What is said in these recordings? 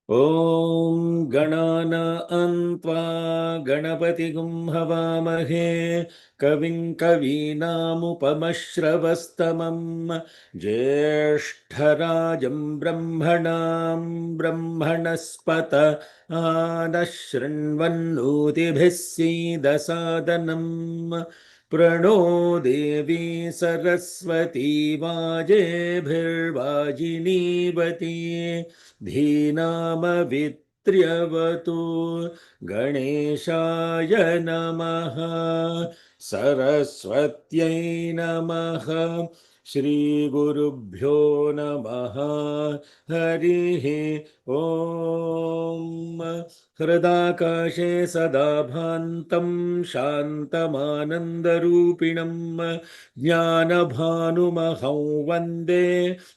ॐ गणानां त्वा गणपतिगुं हवामहे कविं कवीनामुपमश्रवस्तमं ज्येष्ठराजं ब्रह्मणां ब्रह्मणस्पत नः शृण्वन्नोतिभिः सीदसादनम् प्रणो देवी सरस्वती वाजेभिर्वाजिनीवती धीनामवित्र्यवतु गणेशाय नमः सरस्वत्यै नमः श्रीगुरुभ्यो नमः हरिः ॐ हृदाकाशे सदा भान्तं शान्तमानन्दरूपिणं ज्ञानभानुमहं वन्दे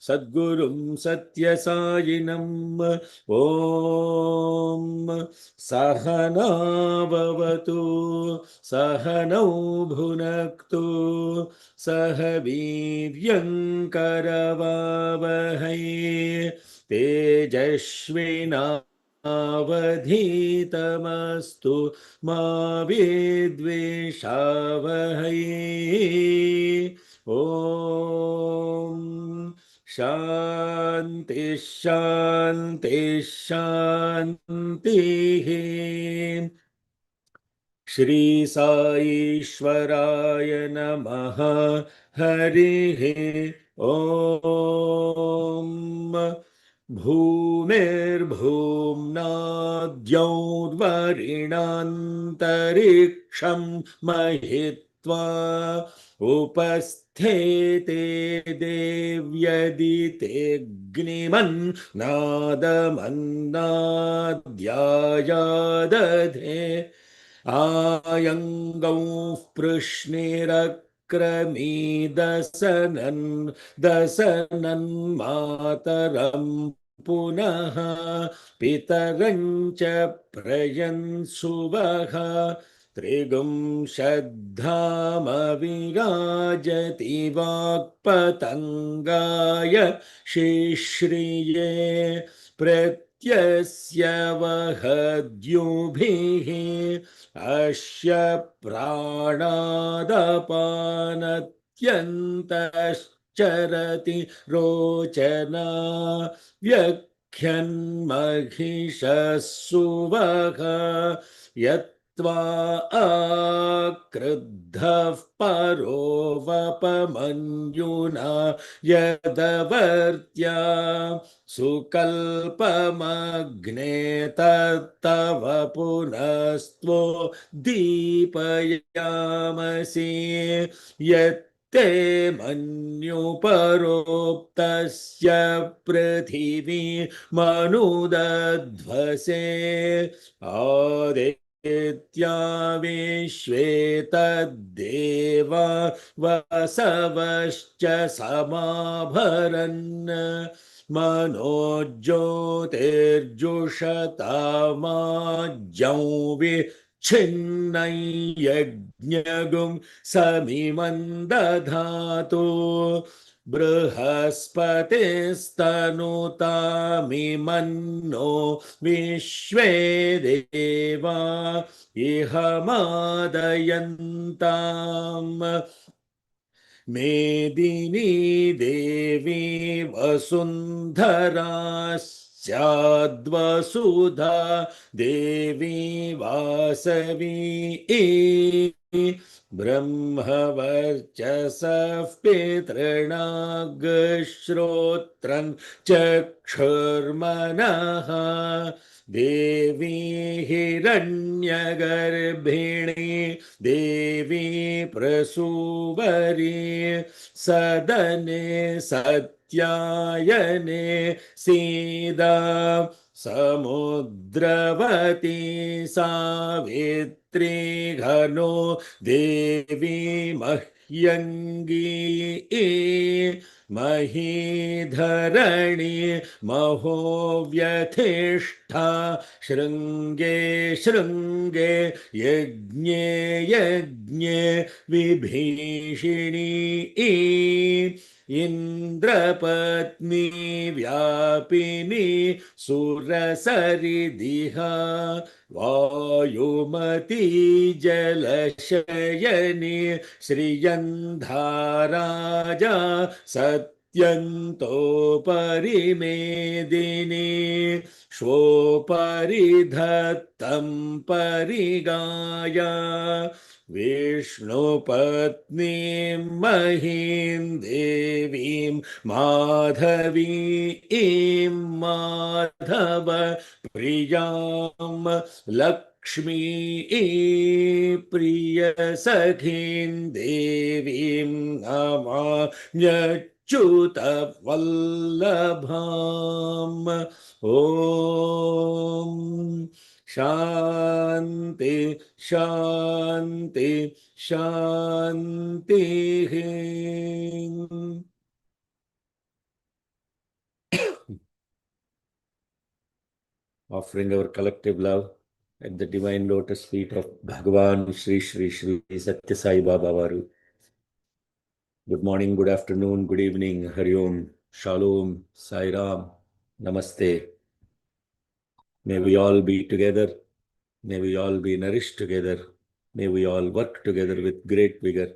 सद्गुरुं सत्यसायिनम् ॐ सहना भवतु सहनौ भुनक्तु सह वीर्यङ्करवावहै तेजस्विनावधीतमस्तु मा विद्विषावहै ॐ शान्ति शान्ति शान्तिः श्री साईश्वराय नमः हरिः ॐ भूमिर्भूम्नाद्यौर्वरिणान्तरिक्षं महित्वा उपस्थेते देव्यदितेऽग्निमन्नादमन्नाद्यायादधे आयङ्गौः पृश्निरक्रमीदसनन् दसनन्मातरं पुनः पितरं च प्रयन्सुवः त्रिगुंशद्धामविराजति वाक्पतङ्गाय शिश्रिये प्रत्यस्य वहद्युभिः अस्य प्राणादपानत्यन्तश्चरति रोचना व्यख्यन्महिषः सुवः यत्त्वा आक्रुद्धः परो वपमन्युना यदवर्त्या सुकल्पमग्ने तत्तव पुनस्त्वो दीपयामसि यत्ते मन्युपरोक्तस्य पृथिवी मनुदध्वसे आदित्या विश्वे तद्देवा वसवश्च समाभरन् मनोज्योतिर्जुषतामाज्ञौ विच्छिन्नै यज्ञगुं समिमं दधातु बृहस्पतिस्तनुतामिमन्नो विश्वे देवा इह मादयन्ताम् मेदिनी देवी वसुन्धरा स्याद्वसुधा देवी वासवी ब्रह्मवर्चसः पितॄणाग्श्रोत्रं चक्षुर्मनः देवी हिरण्यगर्भिणी देवी प्रसूवरी सदने सत्यायने सीदा समुद्रवती सावित्री घनो देवी मह्यङ्गी महीधरणि महोव्यथिष्ठा शृङ्गे शृङ्गे यज्ञे यज्ञे विभीषिणी इन्द्रपत्नी व्यापिनी सुरसरिदिहा वायुमती जलशयनी श्रियन्धाराजा सत्यन्तोपरिमेदिनी स्वोपरिधत्तं परिगाया विष्णुपत्नीं महीं देवीं माधवीं माधव प्रियां लक्ष्मी प्रियसखीं देवीं नमाम्यच्युतवल्लभाम् ॐ शान्ति शान्ति शान्तिः. Offering our collective love at the divine lotus feet of Bhagavan Shri Shri Shri Satya Sai Baba Varu. Good morning, good afternoon, good evening, Hari Om, Shalom, Sai Ram, Namaste. May we all be together. May we all be nourished together. May we all work together with great vigor.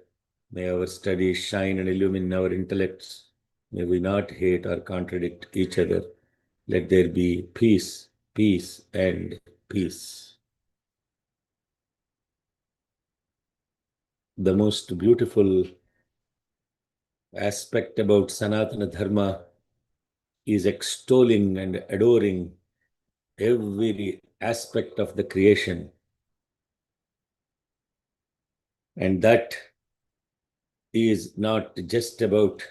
May our studies shine and illumine our intellects. May we not hate or contradict each other. Let there be peace, peace, and peace. The most beautiful aspect about Sanatana Dharma is extolling and adoring every aspect of the creation. And that is not just about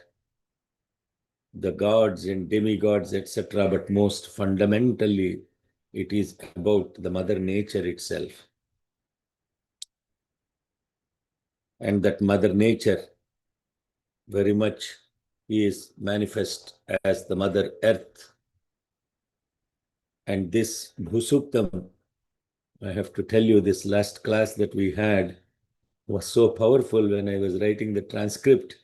the gods and demigods, etc., but most fundamentally, it is about the Mother Nature itself. And that Mother Nature very much is manifest as the Mother Earth. And this Bhusuktam, I have to tell you, this last class that we had was so powerful when I was writing the transcript.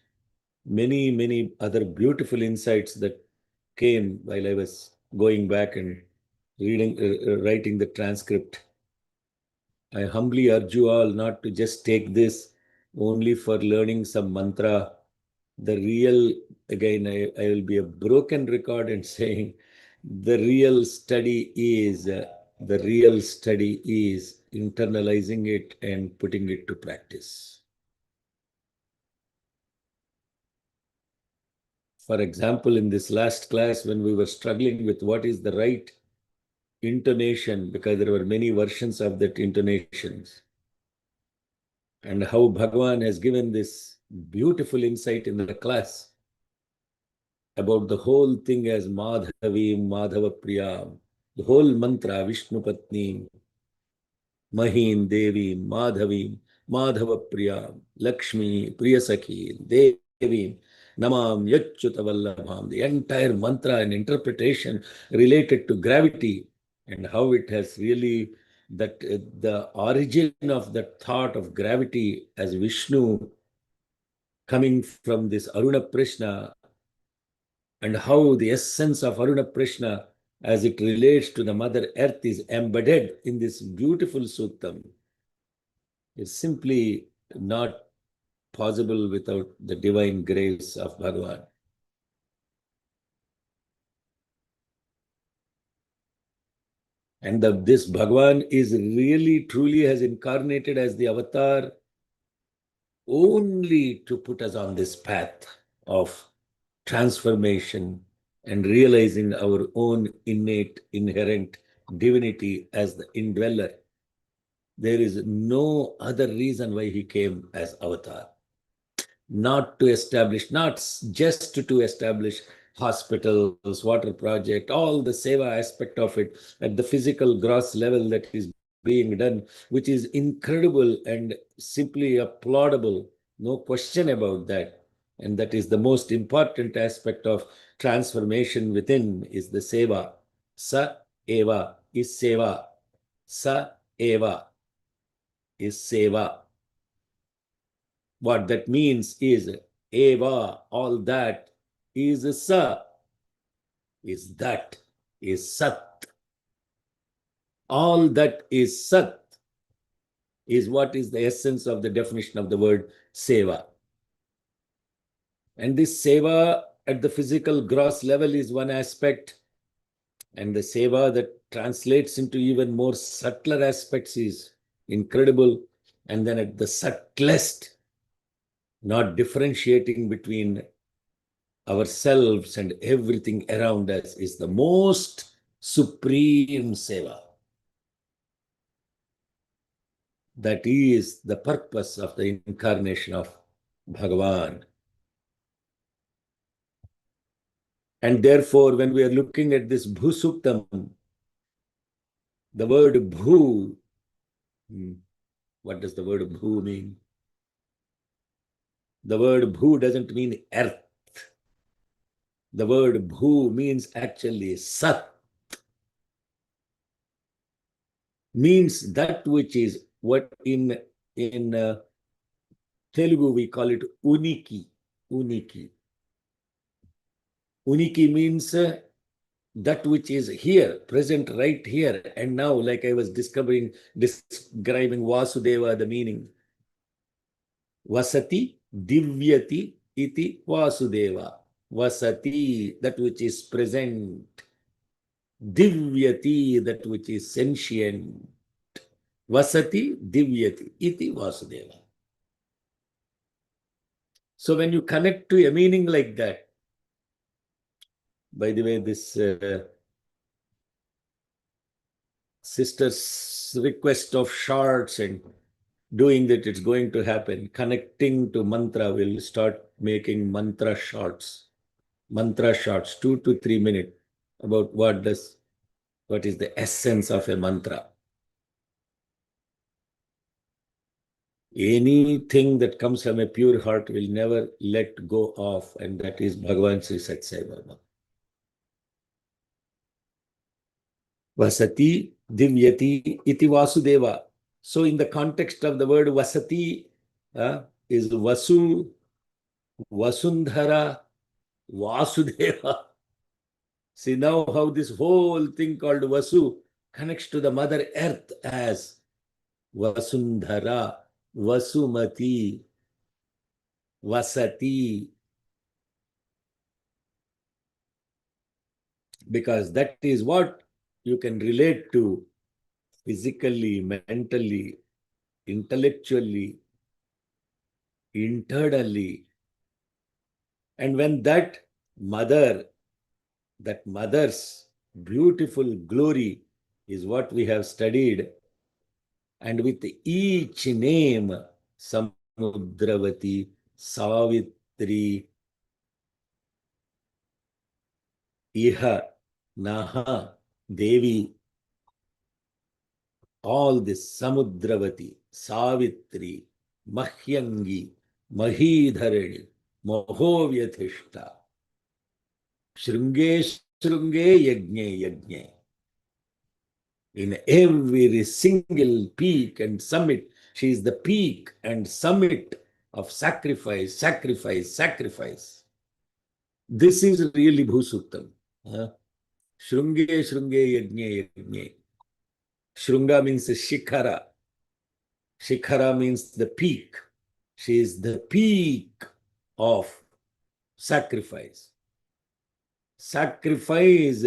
Many other beautiful insights that came while I was going back and writing the transcript. I humbly urge you all not to just take this only for learning some mantra. The real, again, I will be a broken record in saying the real study is internalizing it and putting it to practice. For example, in this last class, when we were struggling with what is the right intonation, because there were many versions of that intonations, and how Bhagavan has given this beautiful insight in the class about the whole thing as Madhavi, Madhava Priya, the whole mantra, Vishnu Patni, Mahin Devi, Madhavi, Madhava Priya, Lakshmi, Priyasakhi, Devi, Namam Yachyuta Vallabham, the entire mantra and interpretation related to gravity and how it has really that the origin of the thought of gravity as Vishnu coming from this Aruna Prishna, and how the essence of Aruna Prishna as it relates to the Mother Earth is embedded in this beautiful suttam is simply not possible without the divine grace of Bhagavan. And this Bhagavan is really, truly has incarnated as the avatar only to put us on this path of transformation and realizing our own innate, inherent divinity as the indweller. There is no other reason why he came as avatar. Not to establish, not just to establish hospitals, water project, all the seva aspect of it at the physical gross level that is being done, which is incredible and simply applaudable. No question about that. And that is the most important aspect of transformation within is the seva. Sa eva is seva. Sa eva is seva. What that means is eva, all that is sa, is that, is sat. All that is sat is what is the essence of the definition of the word seva. And this seva at the physical gross level is one aspect, and the seva that translates into even more subtler aspects is incredible. And then at the subtlest, not differentiating between ourselves and everything around us, is the most supreme seva. That is the purpose of the incarnation of Bhagavan. And therefore, when we are looking at this Bhusuktam, the word Bhu, what does the word Bhu mean? The word Bhu doesn't mean earth. The word Bhu means actually Sat. Means that which is what in Telugu we call it Uniki. Uniki. Uniki means that which is here, present right here and now, like I was describing Vasudeva, the meaning. Vasati divyati iti Vasudeva. Vasati, that which is present. Divyati, that which is sentient. Vasati divyati iti Vasudeva. So when you connect to a meaning like that, by the way, this sister's request of shorts and doing that, it's going to happen. Connecting to mantra, will start making mantra shorts. Mantra shorts, 2 to 3 minutes, about what is the essence of a mantra. Anything that comes from a pure heart will never let go of, and that is Bhagavan Sri Sathya Sai Baba. Vasati divyati iti Vasudeva. So in the context of the word Vasati, is Vasu, Vasundhara, Vasudeva. See now how this whole thing called Vasu connects to the Mother Earth as Vasundhara, Vasumati, Vasati. Because that is what you can relate to physically, mentally, intellectually, internally. And when that mother's beautiful glory is what we have studied, and with each name, Samudravati, Savitri, Iha, Naha, Devi, all this Samudravati, Savitri, Mahyangi, Mahidharani, Mahovyathishta, Shrunge Yagne Yagne. In every single peak and summit, she is the peak and summit of sacrifice, sacrifice, sacrifice. This is really Bhusuktam. Shrunge Yagne Yagne. Shrunga means Shikhara. Shikhara means the peak. She is the peak of sacrifice. Sacrifice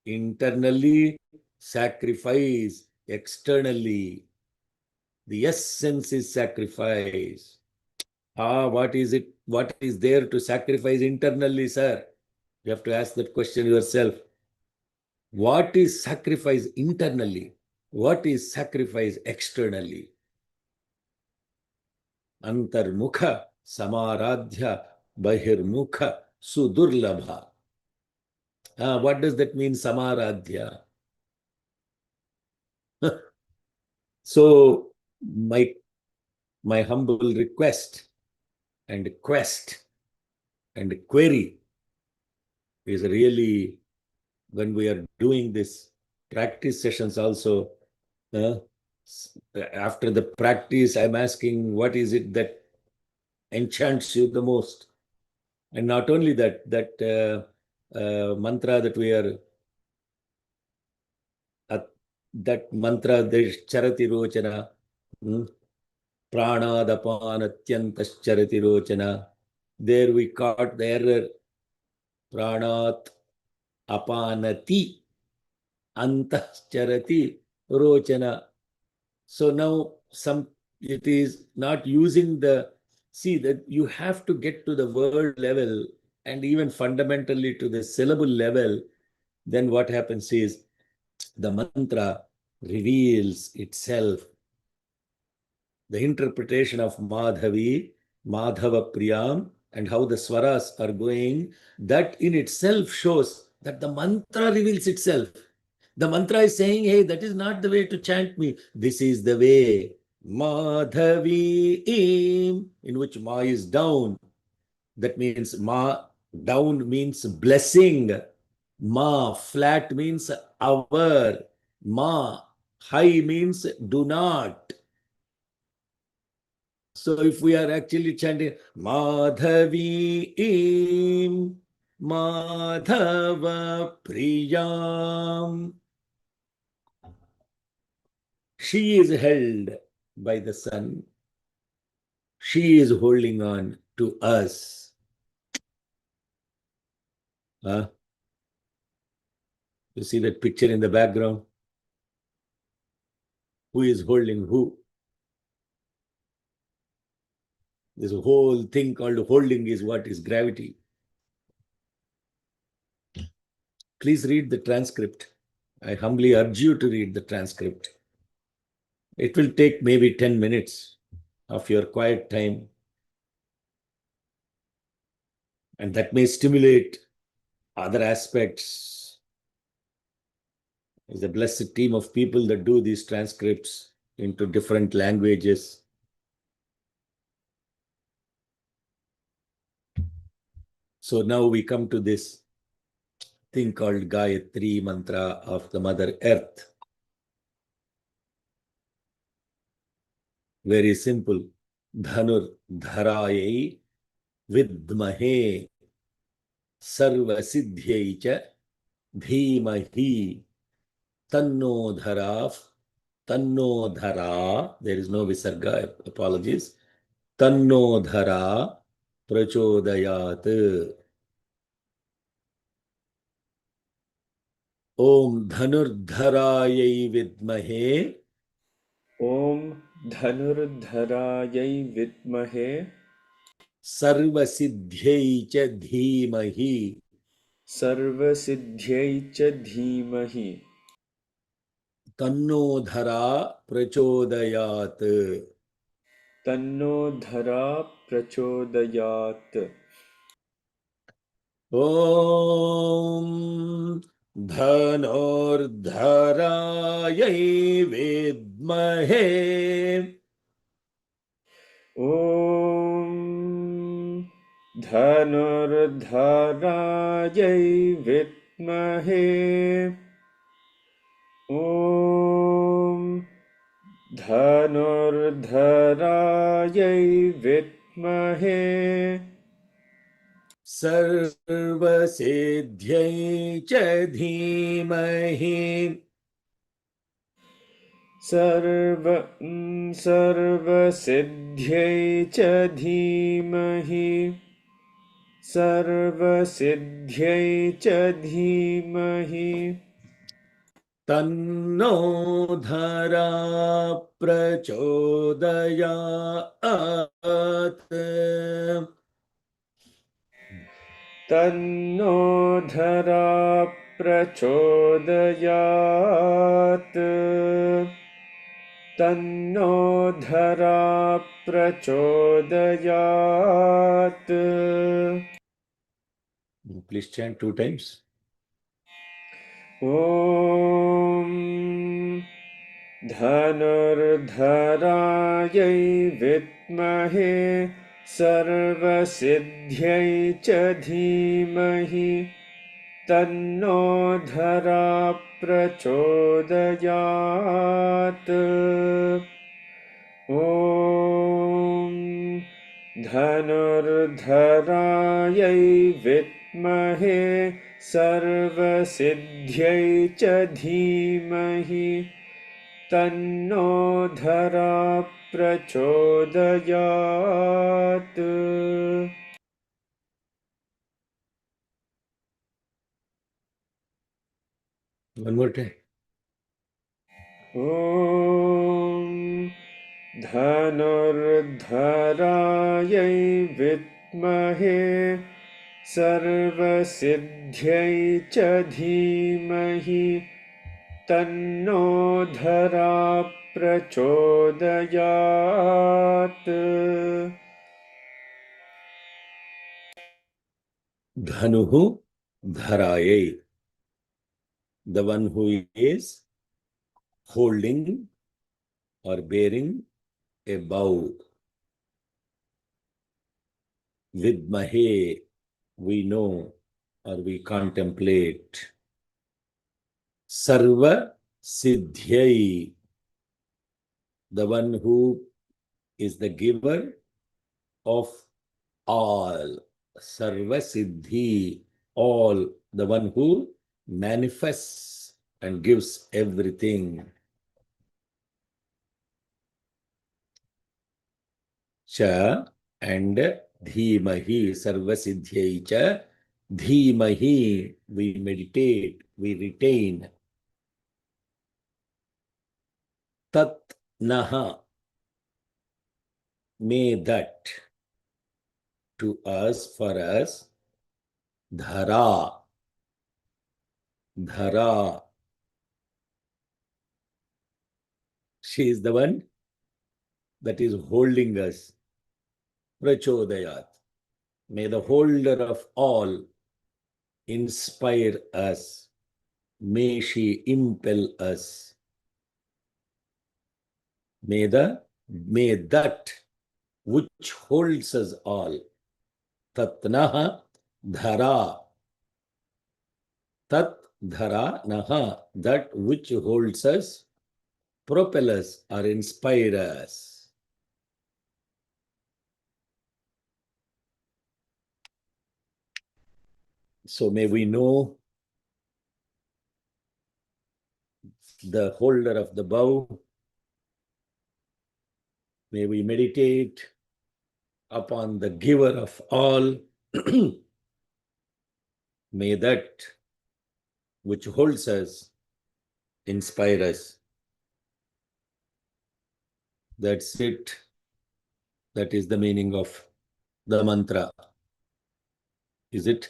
internally, sacrifice externally. The essence is sacrifice. What is it? What is there to sacrifice internally, sir? You have to ask that question yourself. What is sacrifice internally? What is sacrifice externally? Antarmukha samaradhya bahirmukha sudurlabha. What does that mean, samaradhya? So my humble request and quest and query is really, when we are doing this practice sessions also, after the practice, I'm asking, what is it that enchants you the most? And not only that, mantra that we are, that mantra, there's charati rochana, pranadapanatyantascharati rochana. There we caught the error. Pranat apanati antascharati rochana. So now it is not using see that you have to get to the word level and even fundamentally to the syllable level. Then what happens is the mantra reveals itself. The interpretation of Madhavi, Madhava Priyam, and how the swaras are going, that in itself shows that the mantra reveals itself. The mantra is saying, hey, that is not the way to chant me. This is the way. Madhavi, in which Ma is down. That means Ma, down means blessing. Ma, flat means our. Ma, high means do not. So if we are actually chanting Madhavi Madhava Priyam, she is held by the sun. She is holding on to us. You see that picture in the background? Who is holding who? This whole thing called holding is what is gravity. Please read the transcript. I humbly urge you to read the transcript. It will take maybe 10 minutes of your quiet time, and that may stimulate other aspects. There's a blessed team of people that do these transcripts into different languages. So now we come to this thing called Gayatri Mantra of the Mother Earth. Very simple. Dhanur Dharayai Vidmahe Sarva Siddhyai Cha Dhimahi Tanno Dhara, there is no visarga, apologies. Tanno Dhara Prachodayat. Om Dhanurdharayai Vidmahe Om Dhanurdharayai Vidmahe Sarvasiddhyai Cha Dhimahi Sarvasiddhyai Cha Dhimahi Tanno Dhara Prachodayat. Tanno Dhara Prachodayat. Om Dhanurdharayai Vidmahe Om Dhanurdharayai Vidmahe Om Dhanurdharayai Vidmahe Sarvasiddhyai Cha Dhimahi Sarvasiddhyai Cha Dhimahi Sarvasiddhyai Cha Dhimahi Tanno Dhara Prachodayat. Tanno Dhara प्रचोदयात् तन्नो धरा प्रचोदयात् Please chant 2 times. ॐ धनुर्धरायै विद्महे सर्वसिद्ध्यै च धीमहि तन्नो धरा प्रचोदयात् ॐ धनुर्धरायै विद्महे सर्वसिद्ध्यै च धीमहि तन्नो धरा प्रचोदयात् One more time. ॐ धनुर्धरायै विद्महे सर्वसिद्ध्यै च धीमहि तन्नो धरा प्रचोदयात् Dhanuhu Dharayai. The one who is holding or bearing a bow. Vidmahe, we know or we contemplate. Sarva Siddhyai, the one who is the giver of all. Sarva Siddhi, all, the one who manifests and gives everything. Cha and Dhimahi, Sarva Siddhyai cha Dhimahi, we meditate, we retain. Tat Naha, may that to us, for us, Dhara, Dhara. She is the one that is holding us. Prachodayat. May the holder of all inspire us. May she impel us. May that which holds us all. Tatnaha dhara. Tat dhara naha. That which holds us, propel us or inspire us. So may we know the holder of the bow. May we meditate upon the giver of all. May that which holds us inspire us. That's it. That is the meaning of the mantra. Is it?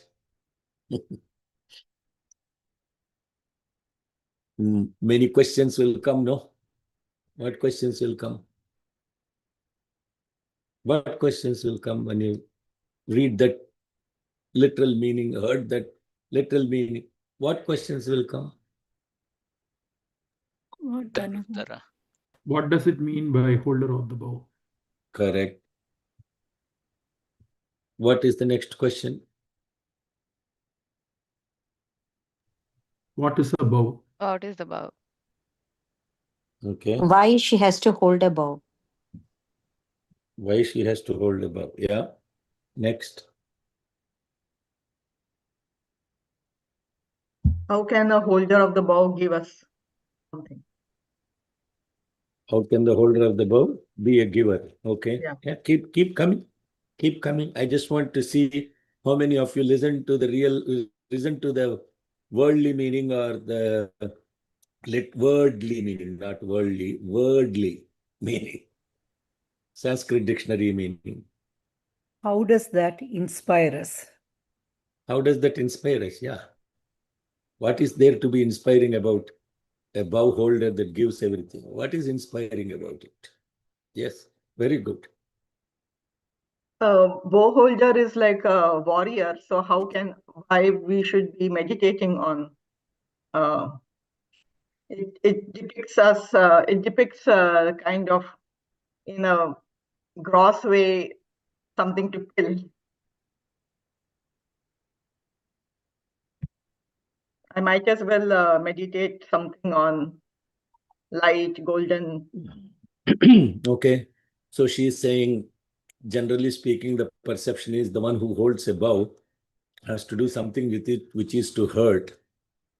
Many questions will come, no? What questions will come? What questions will come when you read that literal meaning, heard that literal meaning? What questions will come? What does it mean by holder of the bow? Correct. What is the next question? What is a bow? What is the bow? Okay. Why she has to hold a bow? Why she has to hold a bow? Yeah. Next. How can the holder of the bow give us something? How can the holder of the bow be a giver? Okay. Yeah. Keep coming. Keep coming. I just want to see how many of you listen to the worldly meaning or the wordly meaning, not worldly, wordly meaning. Sanskrit dictionary meaning. How does that inspire us? How does that inspire us? Yeah. What is there to be inspiring about a bow holder that gives everything? What is inspiring about it? Yes, very good. Bow holder is like a warrior. So why we should be meditating on? It depicts us. It depicts kind of in a gross way something to kill. I might as well meditate something on light, golden. Okay. So she's saying, generally speaking, the perception is the one who holds a bow has to do something with it which is to hurt.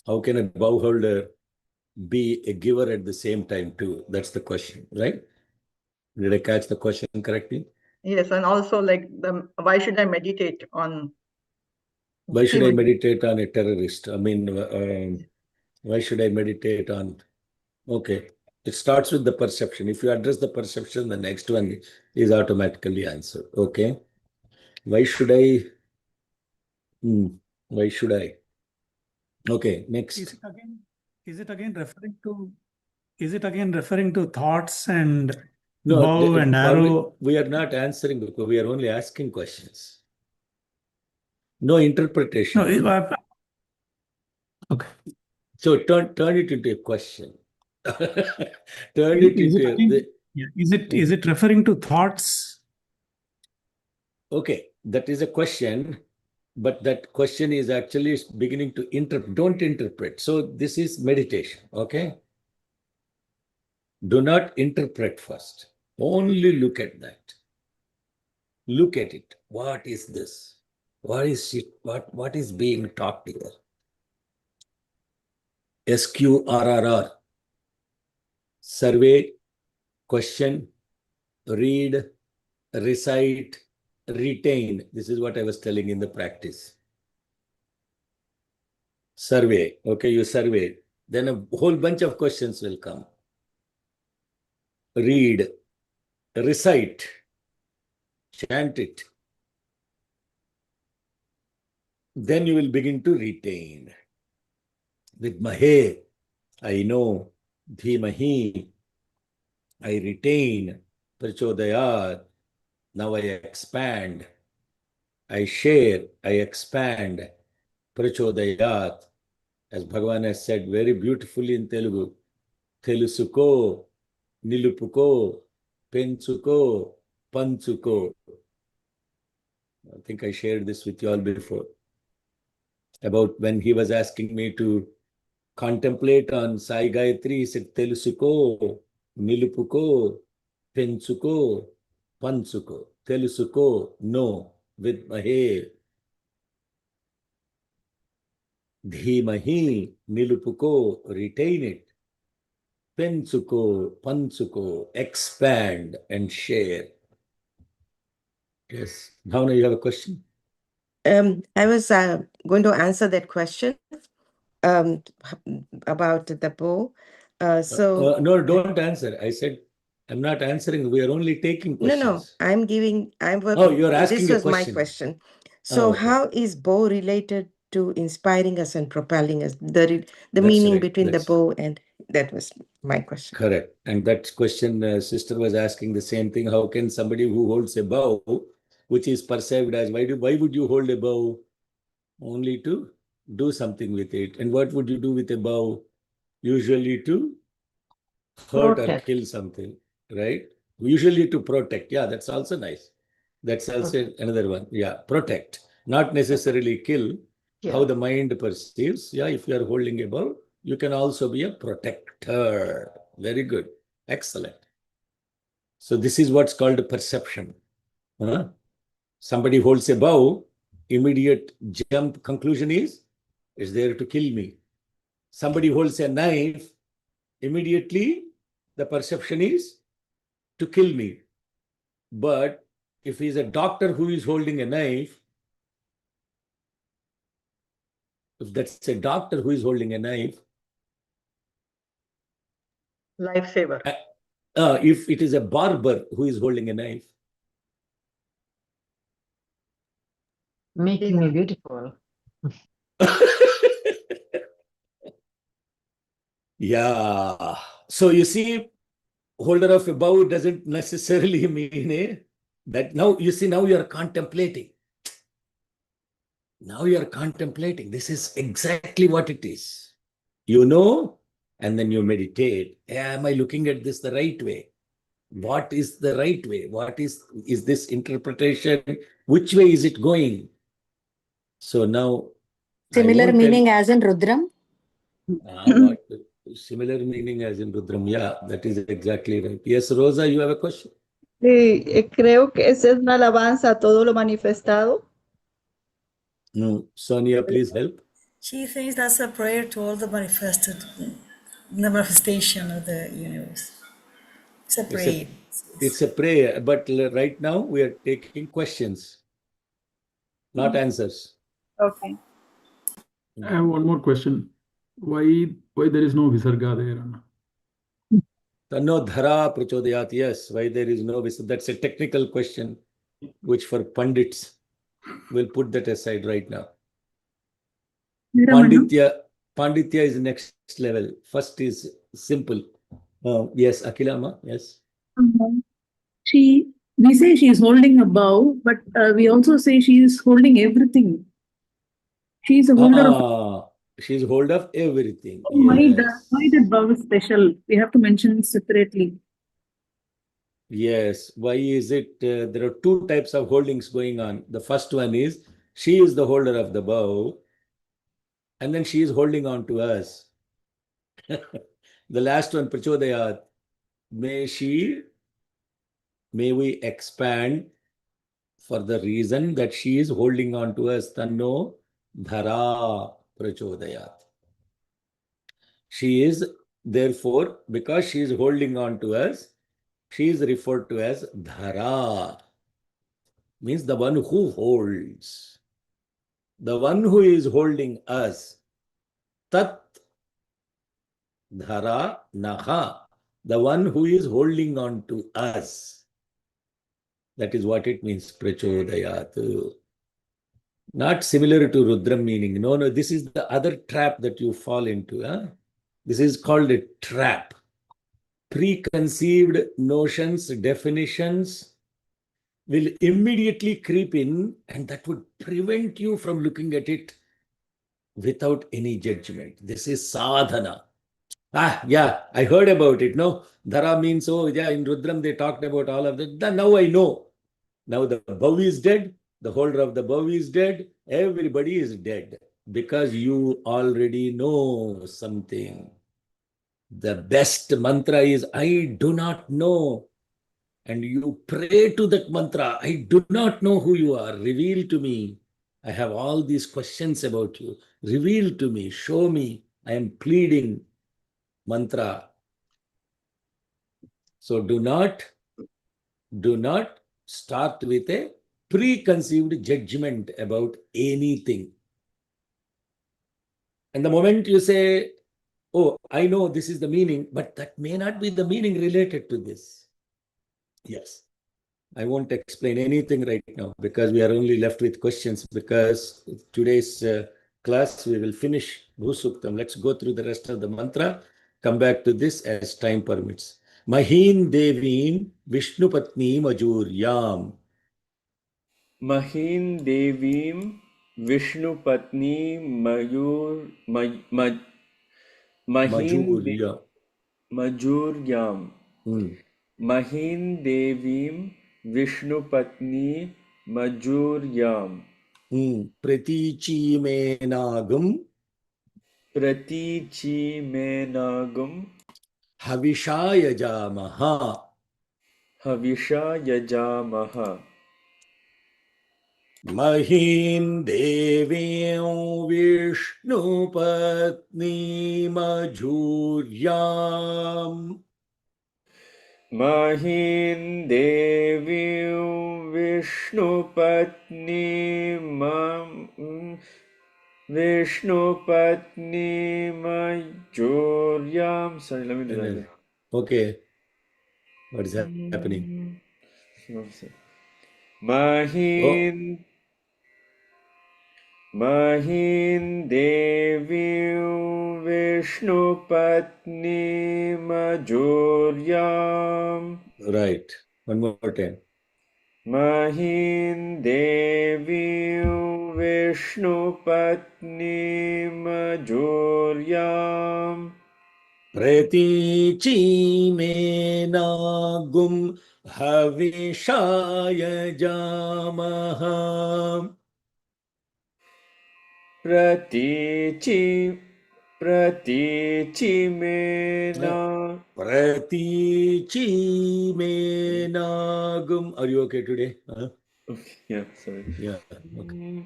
How can a bow holder be a giver at the same time too? That's the question, right? Did I catch the question correctly? Yes, and also like why should I meditate on? Why should I meditate on a terrorist? I mean, why should I meditate on? Okay, it starts with the perception. If you address the perception, the next one is automatically answered. Okay, why should I? Why should I? Okay, next. Is it again referring to thoughts and No, bow and arrow? we are not answering. We are only asking questions. No interpretation. No, okay. So turn it into a question. Turn it Is it into again- yeah, is it referring to thoughts? Okay, that is a question, but that question is actually beginning to interpret. Don't interpret. So this is meditation. Okay. Do not interpret first. Only look at that. Look at it. What is this? What is it? What is being taught here? SQRRR. Survey, question, read, recite, retain. This is what I was telling in the practice. Survey. Okay, you survey. Then a whole bunch of questions will come. Read, recite, chant it. Then you will begin to retain. With Mahe, I know. Dhimahi, I retain. Prachodayat, now I expand. I share, I expand. Prachodayat, as Bhagavan has said very beautifully in Telugu. Telusuko, Nilupuko, Pensuko, Pansuko. I think I shared this with you all before. About when he was asking me to contemplate on Sai Gayatri, he said, Telusuko, Nilupuko, Pensuko, Pansuko. Telusuko, no, with Mahe. Dhimahi, Nilupuko, retain it. Pensuko, Pansuko, expand and share. Yes. Bhavana, you have a question? I was going to answer that question about the bow. No, don't answer. I said, I'm not answering. We are only taking questions. No, I'm giving. Oh, you're asking This a was my question. question. So, okay. how is bow related to inspiring us and propelling us? The That's meaning right. between That's the bow and that was my question. correct. And that question, sister was asking the same thing. How can somebody who holds a bow, which is perceived as, why would you hold a bow? Only to do something with it. And what would you do with a bow? Usually to hurt or kill something, right? Usually to protect. Yeah, that's also nice. That's also another one. Yeah, protect. Not necessarily kill. How the mind perceives. Yeah, if you are holding a bow, you can also be a protector. Very good. Excellent. So this is what's called perception. Somebody holds a bow, immediate jump conclusion is, it's there to kill me. Somebody holds a knife, immediately the perception is to kill me. But if he's a doctor who is holding a knife, if that's a doctor who is holding a knife, Lifesaver. if it is a barber who is holding a knife, Making me beautiful. Yeah. So you see, holder of a bow doesn't necessarily mean that now you see, now you are contemplating. Now you are contemplating. This is exactly what it is. You know, and then you meditate. Am I looking at this the right way? What is the right way? What is this interpretation? Which way is it going? So now I Similar won't tell meaning as in Rudram. what similar meaning as in Rudram. Yeah, that is exactly right. Yes, Rosa, you have a question? Sí, creo que esa es una alabanza a todo lo manifestado. No. Sonia, please help. She thinks that's a prayer to all the manifestation of the universe. It's a prayer. It's a prayer, but right now we are taking questions, not answers. Okay. I have one more question. Why there is no Visarga there, Anna? Tanno dhara prachodayat. Yes, why there is no Visarga? That's a technical question, which for Pandits, we'll put that aside right now. Panditya is next level. First is simple. Yes, Akilama, yes. We say she is holding a bow, but we also say she is holding everything. She is a holder of. She's hold of everything. Why Yes. that bow is special? We have to mention separately. Yes. Why is it? There are two types of holdings going on. The first one is she is the holder of the bow, and then she is holding on to us. The last one, Prachodayat. May we expand for the reason that she is holding on to us. Tanno dhara prachodayat. She is, therefore, because she is holding on to us, she is referred to as dhara. Means the one who holds. The one who is holding us. Tat dhara naha. The one who is holding on to us. That is what it means, prachodayat. Not similar to Rudram meaning. No, this is the other trap that you fall into. Huh? This is called a trap. Preconceived notions, definitions will immediately creep in, and that would prevent you from looking at it without any judgment. This is sadhana. Yeah, I heard about it. No, dhara means, oh, yeah, in Rudram they talked about all of that. Now I know. Now the bow is dead. The holder of the bow is dead. Everybody is dead because you already know something. The best mantra is, I do not know. And you pray to that mantra. I do not know who you are. Reveal to me. I have all these questions about you. Reveal to me. Show me. I am pleading mantra. So do not start with a preconceived judgment about anything. And the moment you say, oh, I know this is the meaning, but that may not be the meaning related to this. Yes. I won't explain anything right now because we are only left with questions, because today's class we will finish Bhusuktam. Let's go through the rest of the mantra, come back to this as time permits. Mahin Devin Vishnu Patni Majuryam. Mahin Devim Vishnu Patni Mahin Majuryam. Mahin Devim Vishnu Patni Majuryam. Pratichi Menagam. Pratichi Menagam. Havisha Yajamaha. Havisha Yajamaha. Mahin Devim Vishnu Patni Majuryam. Mahin Devim Vishnu Patni Majuryam. Sorry, let me do that. Okay. What is happening? Mahin Devim Vishnupatnimajuryaam Right. One more time. Mahim Devim Vishnupatnimajuryaam Pratichi me nagum havishaya jamaha. Pratichi Mena. Pratichi me nagum. Are you okay today? Huh? Okay, yeah, sorry. Yeah. Okay.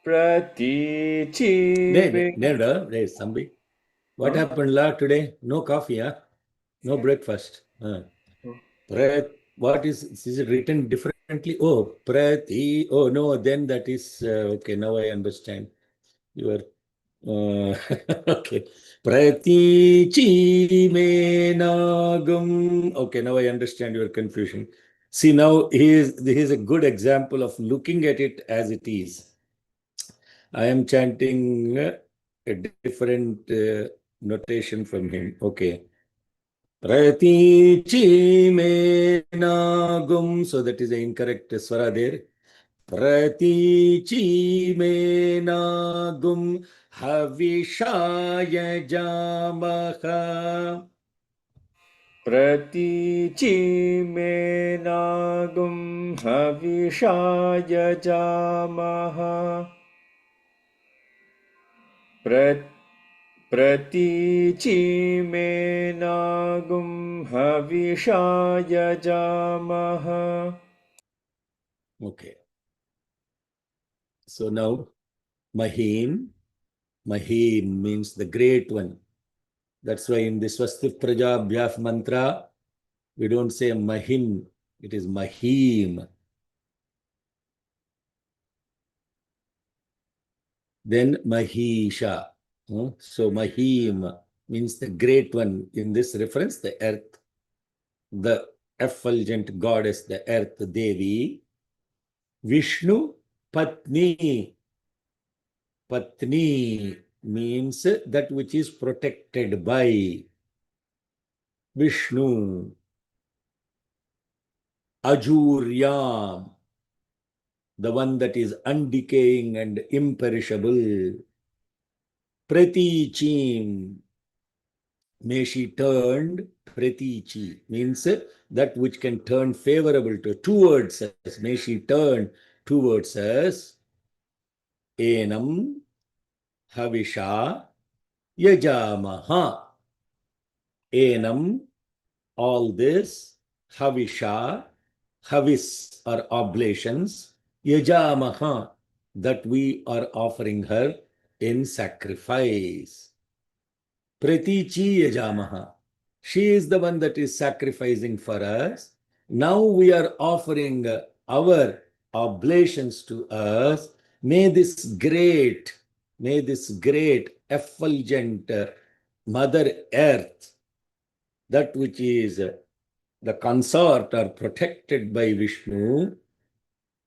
Pratichi Hey, Sambi. What Huh? happened today? No coffee, huh? No breakfast. Huh? Oh. What is it written differently? Oh, Prati. Oh, no, then that is okay. Now I understand. You are okay. Pratichi me nagam. Okay, now I understand your confusion. See, now this is a good example of looking at it as it is. I am chanting a different notation from him. Okay. Pratichi me nagum. So that is the incorrect swara there. Pratichi me nagum havishaya jamaha. Pratichi menagum havishaya jamaha. Pratichi menagum havishaya jamaha. Okay. So now Mahim means the great one. That's why in the Swastik Prajabhyaf mantra, we don't say Mahim, it is Mahim. Then Mahisha. So Mahim means the great one. In this reference, the earth, the effulgent goddess, the earth, Devi. Vishnu Patni. Patni means that which is protected by. Vishnu. Ajuryam, the one that is undecaying and imperishable. Pratichim, may she turned. Pratichi means that which can turn favorable towards us. May she turn towards us. Enam Havisha Yajamaha. Enam, all this, Havisha, Havis are oblations, Yajamaha, that we are offering her in sacrifice. Pratichi Yajamaha. She is the one that is sacrificing for us. Now we are offering our oblations to us. May this great effulgent Mother Earth, that which is the consort or protected by Vishnu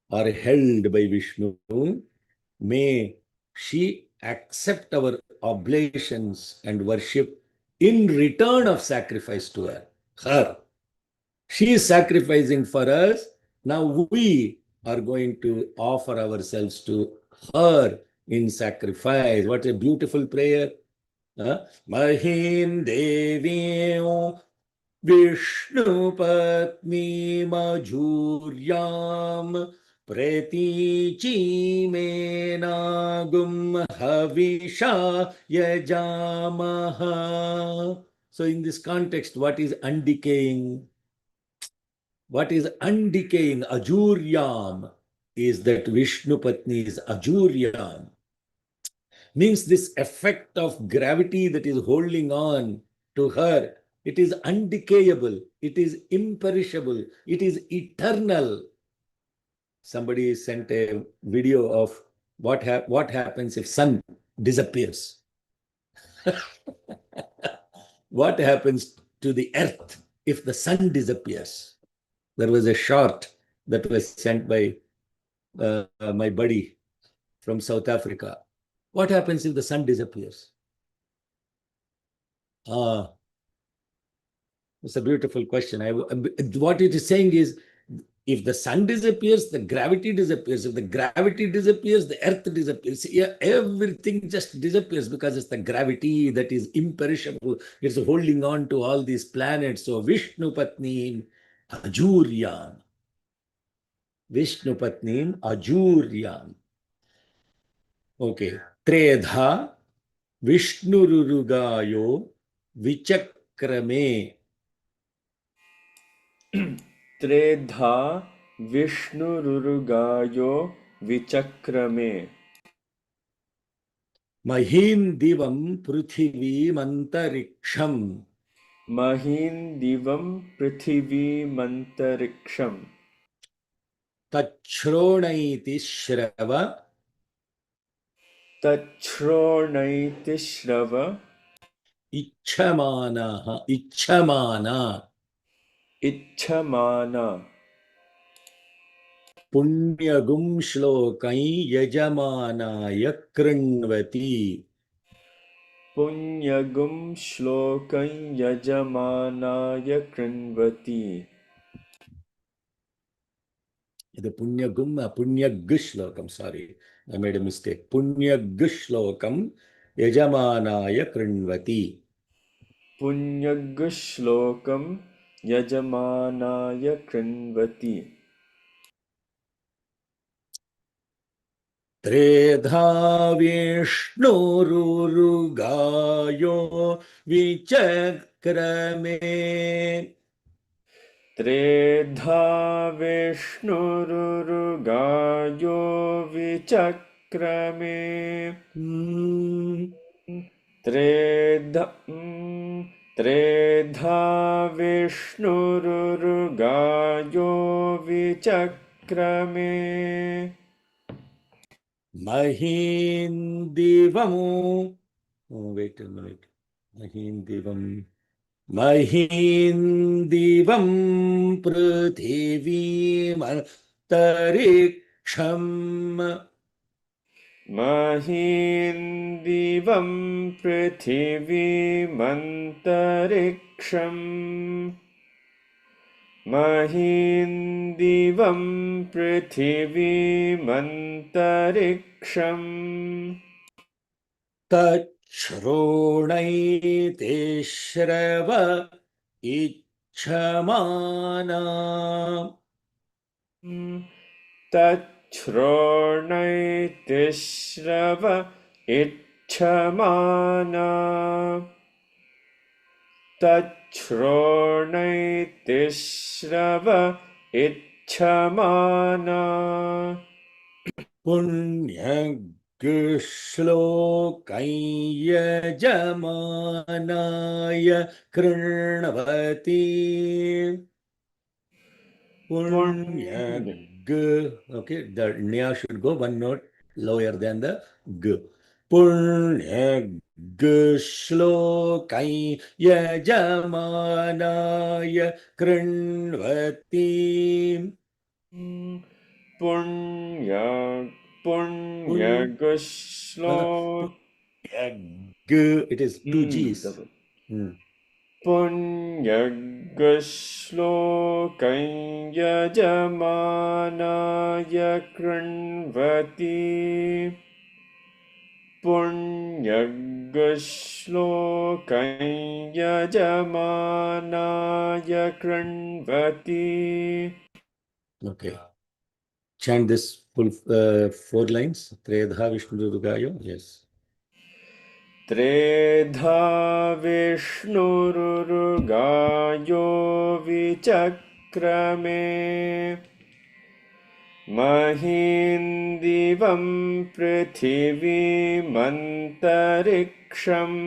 or held by Vishnu, may she accept our oblations and worship in return of sacrifice to her. She is sacrificing for us. Now we are going to offer ourselves to her in sacrifice. What a beautiful prayer. Mahim Devi Vishnupatni Majuryam Pratichi me nagum havisha yajamaha. So in this context, what is undecaying? What is undecaying? Ajuryam is that Vishnupatni is Ajuryam. Means this effect of gravity that is holding on to her, it is undecayable, it is imperishable, it is eternal. Somebody sent a video of what happens if sun disappears. What happens to the earth if the sun disappears? There was a short that was sent by my buddy from South Africa. What happens if the sun disappears? Ah, it's a beautiful question. What it is saying is, if the sun disappears, the gravity disappears. If the gravity disappears, the earth disappears. Yeah, everything just disappears because it's the gravity that is imperishable. It's holding on to all these planets. So Vishnu Patnim Ajuryan. Vishnu Patnim Ajuryan. Okay. Tredha Vishnururugayo Vichakrame. त्रेधा विष्णुरुरुगायो विचक्रमे Mahindivam Prithivimantariksam महीन्दिवं पृथिवीमन्तरिक्षम् Tachronaiti Shrava तच्छ्रोणैतिश्रव Ichamana इच्छमाना Punyagum Shlokai Yajamanaya Krinvati. पुण्यगुं श्लोकं यजमानाय कृण्वति The Punyagushlokam, sorry, I made a mistake. Punyagushlokam Yajamanaya Krinvati. पुण्यगुश्लोकं यजमानाय कृण्वति Tredha Vishnururugayo Vichakrame. त्रेधा विष्णुरुरुगायो विचक्रमे त्रेधा विष्णुरुरुगायो विचक्रमे Mahindivam. Oh, wait a minute. Mahindivam. Mahindivam Prithivim Antariksham. महीन्दिवं पृथिवीमन्तरिक्षम् महीन्दिवं पृथिवीमन्तरिक्षम् Tachronaite Shrava Ichamana. तच्छ्रोणैतिश्रव इच्छमाना तच्छ्रोणैतिश्रव इच्छमाना Punyagshlokai Yajamanaya Krinvati. Okay, the Nya should go one note lower than the G. Punyagshlokai Yajamanaya Krinvati. पुण्यगुश्लो It is two G's. पुण्यगुश्लोकं यजमानाय कृण्वति पुण्यगुश्लोकं यजमानाय कृण्वति Okay. Chant this full 4 lines. Tredha Vishnururugayo. Yes. त्रेधा विष्णुरुरुगायो विचक्रमे महीन्दिवं पृथिवीमन्तरिक्षम्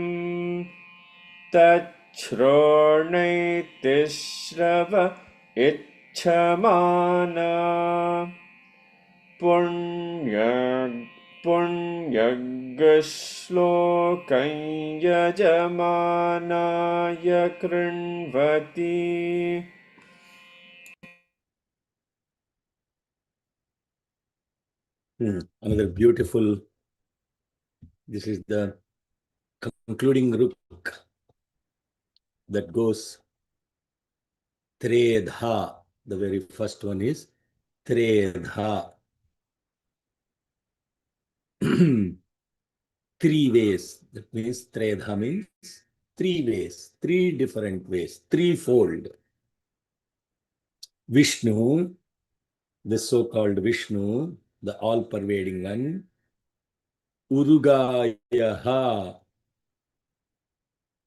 तच्छ्रोणैतिश्रव इच्छमाना पुण्यगुश्लोकं यजमानाय कृण्वति Another beautiful, this is the concluding Ruk. that goes Tredha. The very first one is Tredha. 3 ways. That means Tredha means 3 ways, 3 different ways, threefold. Vishnu, the so-called Vishnu, the all-pervading one. Urugayaha.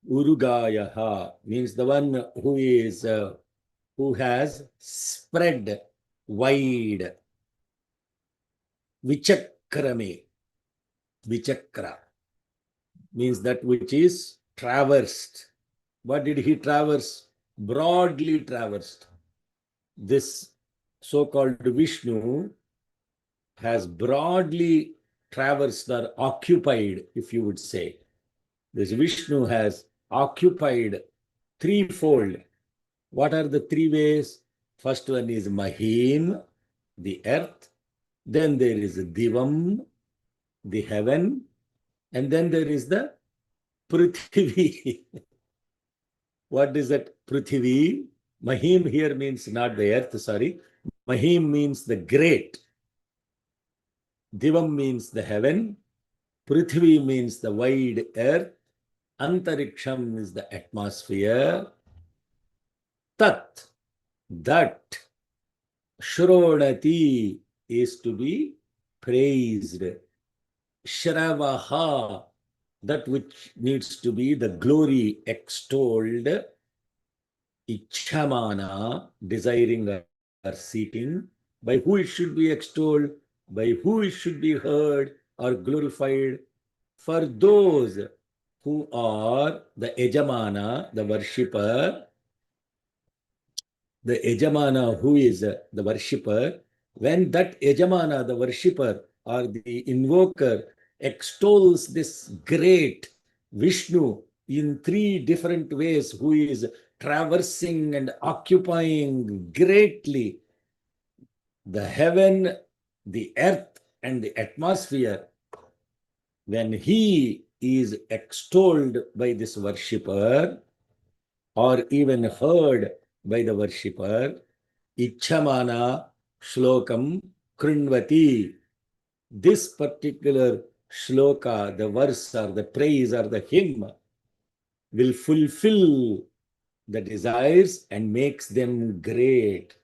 Urugayaha means the one who has spread wide. Vichakrame. Vichakra means that which is traversed. What did he traverse? Broadly traversed. This so-called Vishnu has broadly traversed or occupied, if you would say. This Vishnu has occupied threefold. What are the 3 ways? First one is Mahim, the earth. Then there is Divam, the heaven. And then there is the Prithvi. What is that Prithvi? Mahim here means not the earth, sorry. Mahim means the great. Divam means the heaven. Prithvi means the wide earth. Antariksham is the atmosphere. Tat, that. Shronati is to be praised. Shravaha, that which needs to be the glory extolled. Ichamana, desiring or seeking. By who it should be extolled, by who it should be heard or glorified. For those who are the Ejamana, the worshipper, the Ejamana who is the worshipper, when that Ejamana, the worshipper or the invoker, extols this great Vishnu in 3 different ways, who is traversing and occupying greatly the heaven, the earth, and the atmosphere, when he is extolled by this worshipper or even heard by the worshipper, Ichamana Shlokam Krunvati. This particular shloka, the verse or the praise or the hymn, will fulfill the desires and makes them great.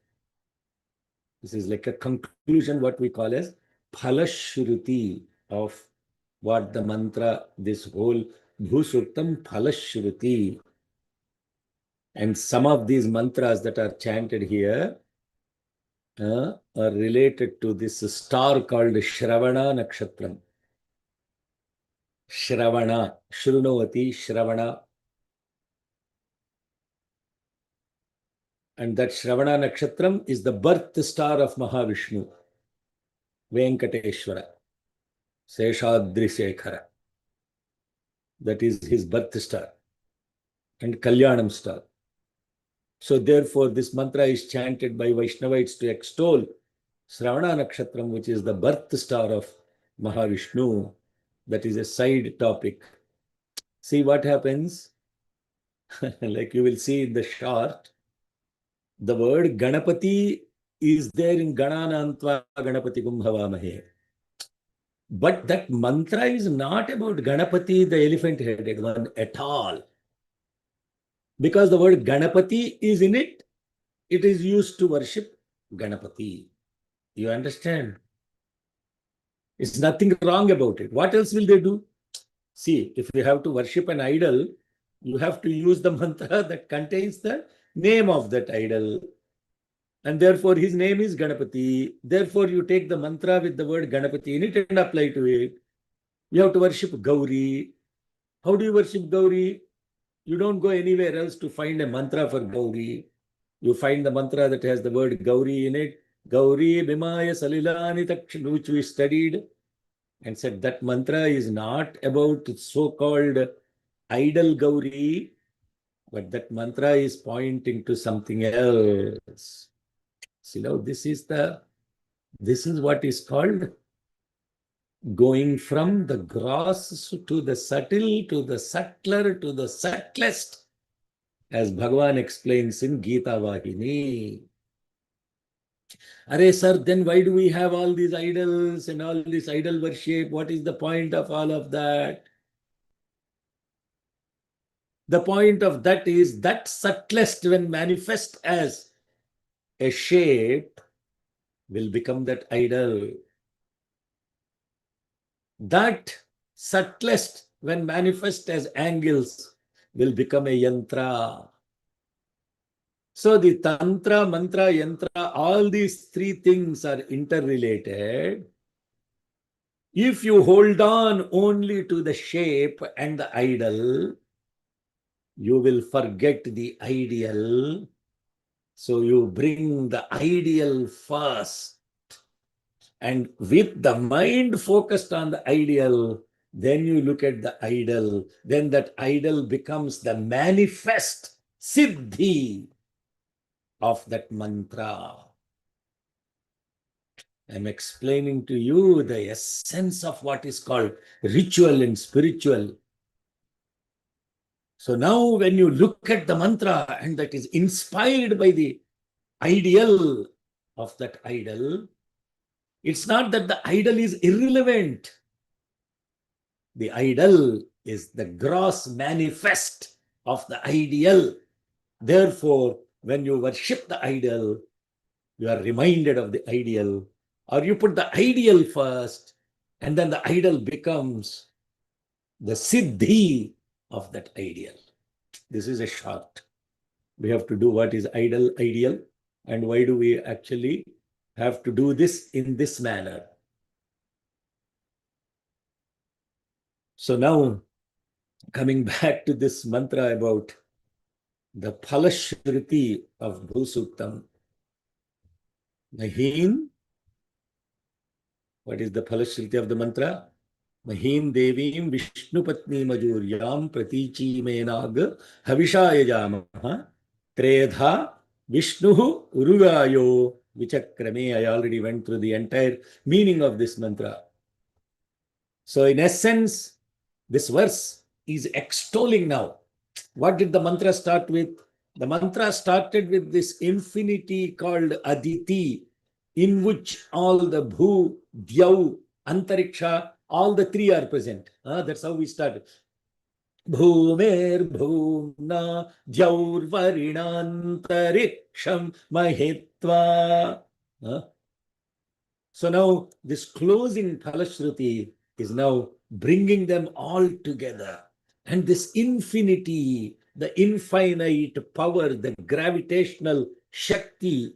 This is like a conclusion, what we call as Phalashruti of what the mantra, this whole Bhusuktam Phalashruti. And some of these mantras that are chanted here are related to this star called Shravana Nakshatram. Shravana, Shrunavati, Shravana. And that Shravana Nakshatram is the birth star of Mahavishnu, Venkateshwara, Seshadri Shekhara. That is his birth star and Kalyanam star. So therefore, this mantra is chanted by Vaishnavites to extol Shravana Nakshatram, which is the birth star of Mahavishnu. That is a side topic. See what happens? Like you will see in the short, the word Ganapati is there in Gananantva Ganapati Kumbhavamahe. But that mantra is not about Ganapati, the elephant-headed one, at all. Because the word Ganapati is in it, it is used to worship Ganapati. You understand? It's nothing wrong about it. What else will they do? See, if you have to worship an idol, you have to use the mantra that contains the name of that idol. And therefore, his name is Ganapati. Therefore, you take the mantra with the word Ganapati in it and apply to it. You have to worship Gauri. How do you worship Gauri? You don't go anywhere else to find a mantra for Gauri. You find the mantra that has the word Gauri in it. Gauri Bimaya Salilani Takshan, which we studied and said that mantra is not about so-called idol Gauri, but that mantra is pointing to something else. See, now this is what is called going from the gross to the subtle, to the subtler, to the subtlest. as Bhagavan explains in Gita Vahini. Arey sir, then why do we have all these idols and all this idol worship? What is the point of all of that? The point of that is that subtlest, when manifest as a shape, will become that idol. That subtlest, when manifest as angles, will become a yantra. So the tantra, mantra, yantra, all these three things are interrelated. If you hold on only to the shape and the idol, you will forget the ideal. So you bring the ideal first. And with the mind focused on the ideal, then you look at the idol. Then that idol becomes the manifest siddhi of that mantra. I'm explaining to you the essence of what is called ritual and spiritual. So now when you look at the mantra and that is inspired by the ideal of that idol, it's not that the idol is irrelevant. The idol is the gross manifest of the ideal. Therefore, when you worship the idol, you are reminded of the ideal, or you put the ideal first, and then the idol becomes the siddhi of that ideal. This is a short. We have to do what is ideal, and why do we actually have to do this in this manner. So now, coming back to this mantra about the Phalashruti of Bhusuktam. Mahim, what is the Phalashruti of the mantra? Mahim Devim Vishnupatni Majuryam Pratichi Menag Havishaya Jamaha Tredha Vishnuhu Urugayo Vichakrame. I already went through the entire meaning of this mantra. So in essence, this verse is extolling now. What did the mantra start with? The mantra started with this infinity called Aditi, in which all the Bhu, Dhyau, Antariksha, all the three are present. That's how we started. Bhumer Bhumna Dhyaur Varinantariksham Mahitva. So now this closing Phalashruti is now bringing them all together. And this infinity, the infinite power, the gravitational Shakti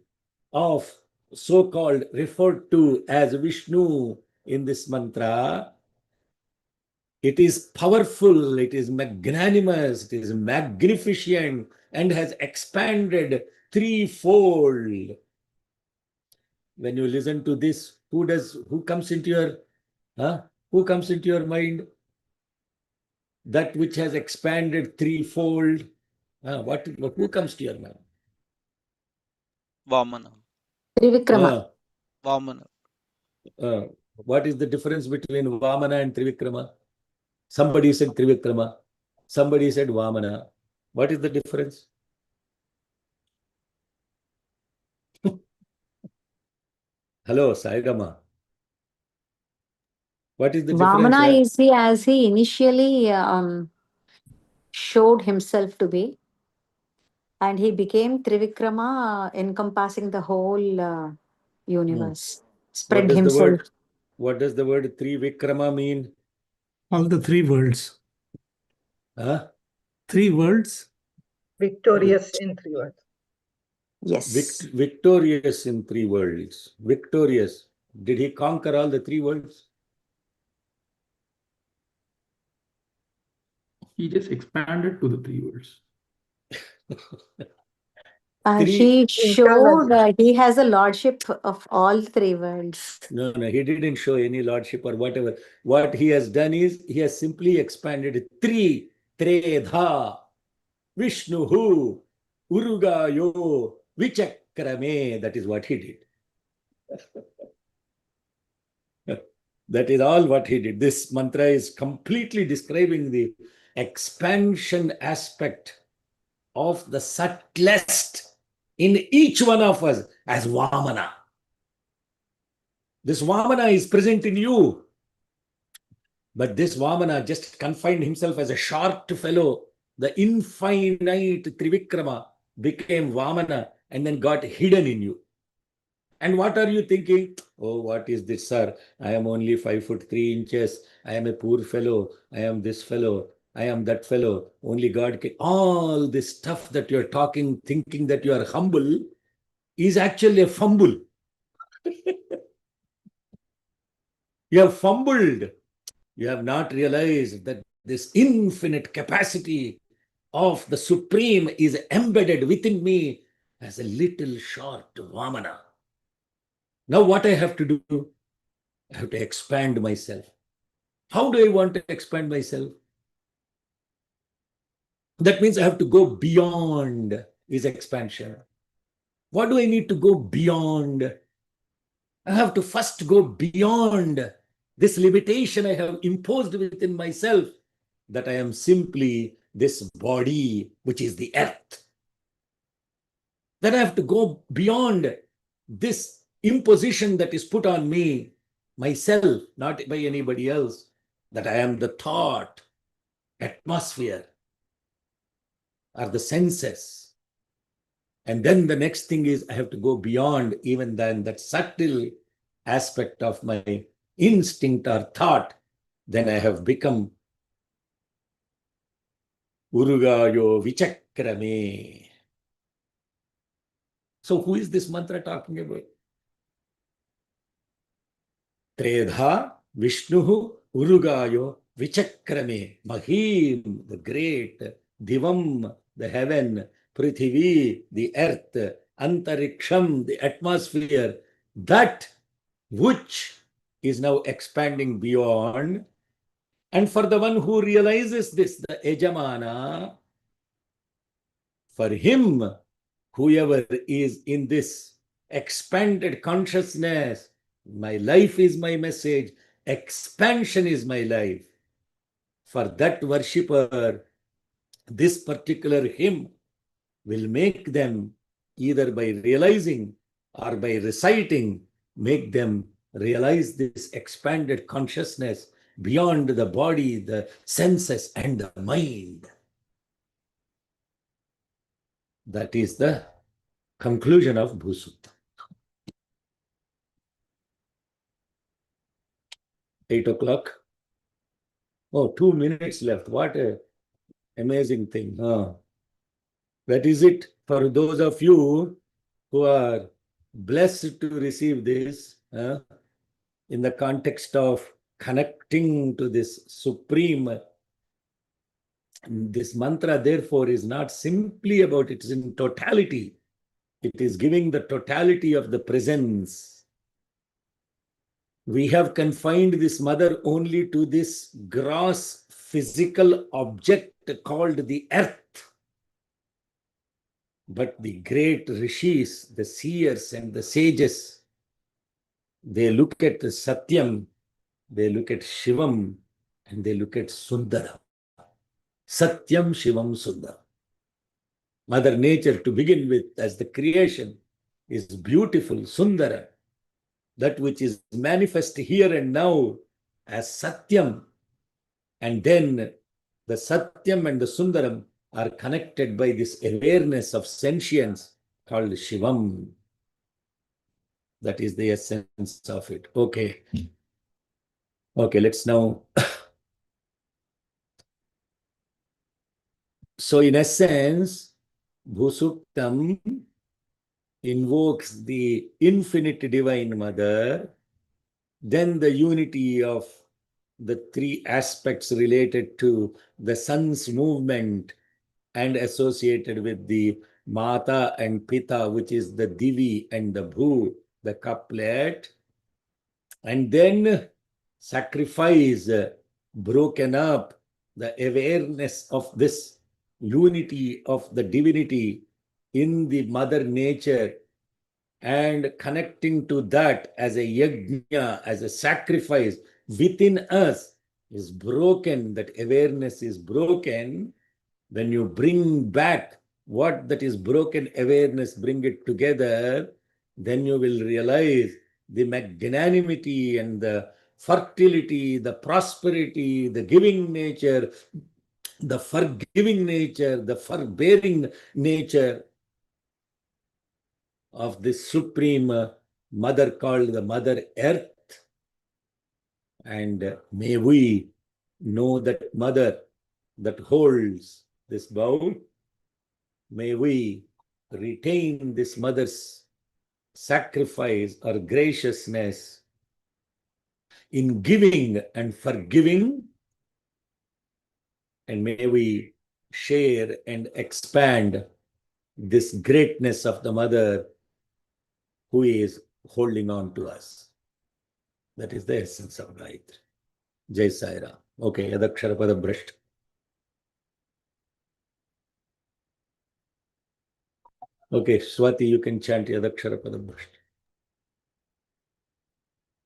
of so-called referred to as Vishnu in this mantra, it is powerful, it is magnanimous, it is magnificent, and has expanded threefold. When you listen to this, who comes into your mind? That which has expanded threefold. Who comes to your mind? Vamana. Trivikrama. Vamana. What is the difference between Vamana and Trivikrama? Somebody said Trivikrama. Somebody said Vamana. What is the difference? Hello, Saigama. What is the difference? Vamana is he as he initially showed himself to be, and he became Trivikrama, encompassing the whole universe. Spread himself. What does the word Trivikrama mean? All the three worlds. Huh? 3 worlds. Victorious in 3 words. Yes. Victorious in 3 worlds. Victorious. Did he conquer all the 3 worlds? He just expanded to the 3 worlds. He showed he has a lordship of all 3 worlds. No, he didn't show any lordship or whatever. What he has done is he has simply expanded 3, Tredha, Vishnuhu, Urugayo, Vichakrame. That is what he did. That is all what he did. This mantra is completely describing the expansion aspect of the subtlest in each one of us as Vamana. This Vamana is present in you. But this Vamana just confined himself as a short fellow. The infinite Trivikrama became Vamana and then got hidden in you. And what are you thinking? Oh, what is this, sir? I am only 5'3". I am a poor fellow. I am this fellow. I am that fellow. Only God can. All this stuff that you're talking, thinking that you are humble, is actually a fumble. You have fumbled. You have not realized that this infinite capacity of the Supreme is embedded within me as a little short Vamana. Now what I have to do? I have to expand myself. How do I want to expand myself? That means I have to go beyond this expansion. What do I need to go beyond? I have to first go beyond this limitation I have imposed within myself, that I am simply this body, which is the earth. Then I have to go beyond this imposition that is put on me, myself, not by anybody else, that I am the thought, atmosphere, or the senses. And then the next thing is I have to go beyond even then that subtle aspect of my instinct or thought. Then I have become Urugayo Vichakrame. So who is this mantra talking about? Tredha Vishnuhu Urugayo Vichakrame. Mahim, the great, Divam, the heaven, Prithivi, the earth, Antariksham, the atmosphere, that which is now expanding beyond. And for the one who realizes this, the Ejamana, for him, whoever is in this expanded consciousness, my life is my message, expansion is my life. For that worshipper, this particular hymn will make them, either by realizing or by reciting, make them realize this expanded consciousness beyond the body, the senses, and the mind. That is the conclusion of Bhusutta. 8 o'clock. Oh, 2 minutes left. What a amazing thing. That is it for those of you who are blessed to receive this in the context of connecting to this Supreme. This mantra, therefore, is not simply about it in totality. It is giving the totality of the presence. We have confined this mother only to this gross physical object called the earth. But the great rishis, the seers and the sages, they look at the Satyam, they look at Shivam, and they look at Sundara. Satyam, Shivam, Sundara. Mother Nature, to begin with, as the creation, is beautiful, Sundara. That which is manifest here and now as Satyam. And then the Satyam and the Sundaram are connected by this awareness of sentience called Shivam. That is the essence of it. Okay. Okay, let's now. So in essence, Bhusuktam invokes the infinite divine mother, then the unity of the three aspects related to the sun's movement and associated with the Mata and Pita, which is the Divi and the Bhu, the couplet, and then sacrifice broken up, the awareness of this unity of the divinity in the mother nature and connecting to that as a yajna, as a sacrifice within us is broken, that awareness is broken. When you bring back what that is broken awareness, bring it together, then you will realize the magnanimity and the fertility, the prosperity, the giving nature, the forgiving nature, the forbearing nature of this supreme mother called the Mother Earth. And may we know that mother that holds this bowl. May we retain this mother's sacrifice or graciousness in giving and forgiving. And may we share and expand this greatness of the mother who is holding on to us. That is the essence of Gayatri. Jai Sai Ram. Okay, Yadakshara Pada Brashta. Okay, Swati, you can chant Yadakshara Pada Brashta.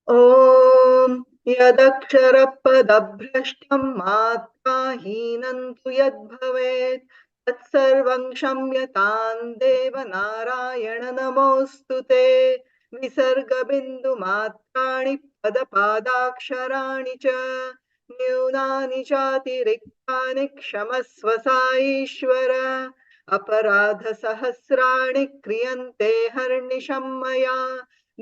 ॐ यदक्षरपदभ्रष्टं मात्राहीनं तु यद्भवेत् तत्सर्वं क्षम्यतां देव नारायण नमोऽस्तु ते विसर्गबिन्दुमात्राणि पदपादाक्षराणि च न्यूनानि चातिरिक्तानि क्षमस्व साईश्वर अपराधसहस्राणि क्रियन्ते हर्निशं मया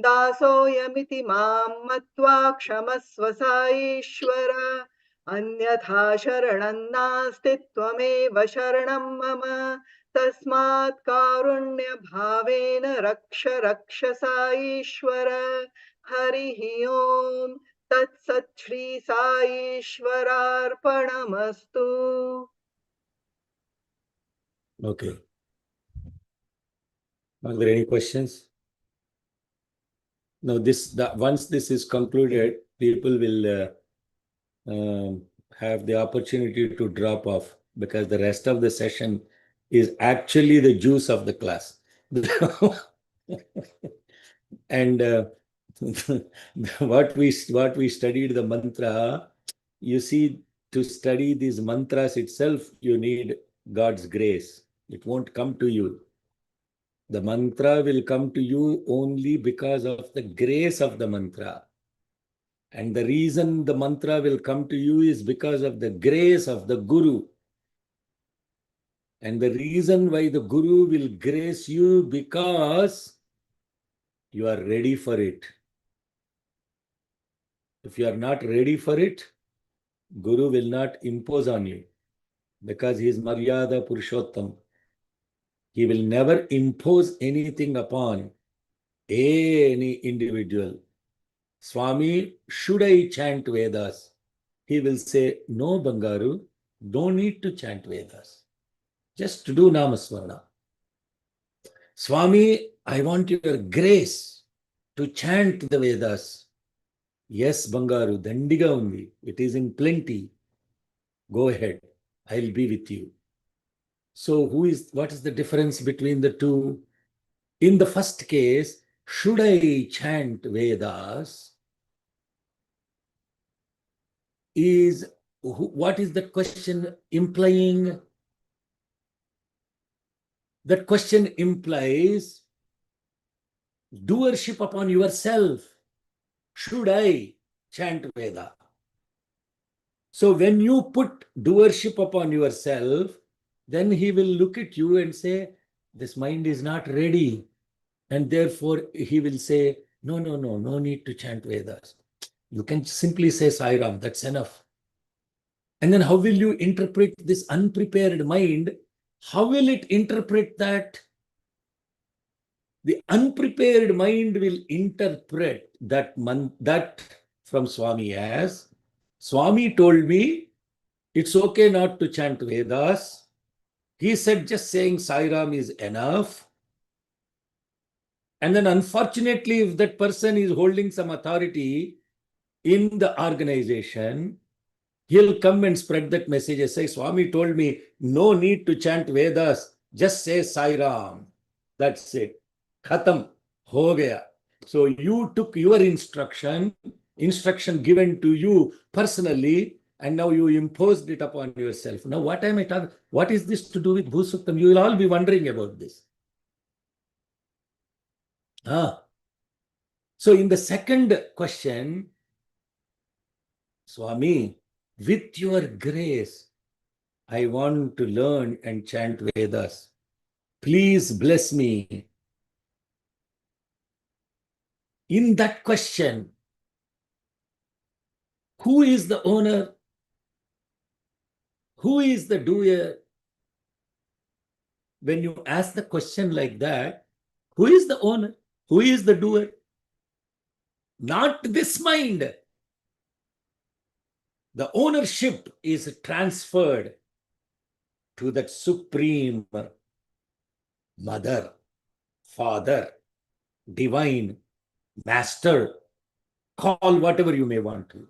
दासोऽयमिति मां मत्वा क्षमस्व साईश्वर अन्यथा शरणं नास्ति त्वमेव शरणं मम तस्मात् कारुण्यभावेन रक्ष रक्ष साईश्वर हरिः ओम् तत्सत् Shri साईश्वरार्पणमस्तु. Okay. Are there any questions? Now, once this is concluded, people will have the opportunity to drop off because the rest of the session is actually the juice of the class. And what we studied the mantra, you see, to study these mantras itself, you need God's grace. It won't come to you. The mantra will come to you only because of the grace of the mantra. And the reason the mantra will come to you is because of the grace of the Guru. And the reason why the Guru will grace you because you are ready for it. If you are not ready for it, Guru will not impose on you because he is Maryada Purushottam. He will never impose anything upon any individual. Swami, should I chant Vedas? He will say, no, Bangaru, don't need to chant Vedas. Just to do Namasvarna. Swami, I want your grace to chant the Vedas. Yes, Bangaru, Dandiga undi. It is in plenty. Go ahead. I'll be with you. So what is the difference between the two? In the first case, should I chant Vedas? What is that question implying? That question implies doership upon yourself. Should I chant Veda? So when you put doership upon yourself, then he will look at you and say, this mind is not ready. And therefore he will say, no need to chant Vedas. You can simply say Sai Ram, that's enough. And then how will you interpret this unprepared mind? How will it interpret that? The unprepared mind will interpret that from Swami as, Swami told me it's okay not to chant Vedas. He said just saying Sai Ram is enough. And then unfortunately, if that person is holding some authority in the organization, he'll come and spread that message and say, Swami told me no need to chant Vedas, just say Sai Ram. That's it. Khatam. Ho gaya. So you took your instruction given to you personally, and now you imposed it upon yourself. Now, what am I talking? What is this to do with Bhusuktam? You will all be wondering about this. So, in the second question, Swami, with your grace, I want to learn and chant Vedas. Please bless me. In that question, who is the owner? Who is the doer? When you ask the question like that, who is the owner? Who is the doer? Not this mind. The ownership is transferred to that supreme mother, father, divine, master, call whatever you may want to.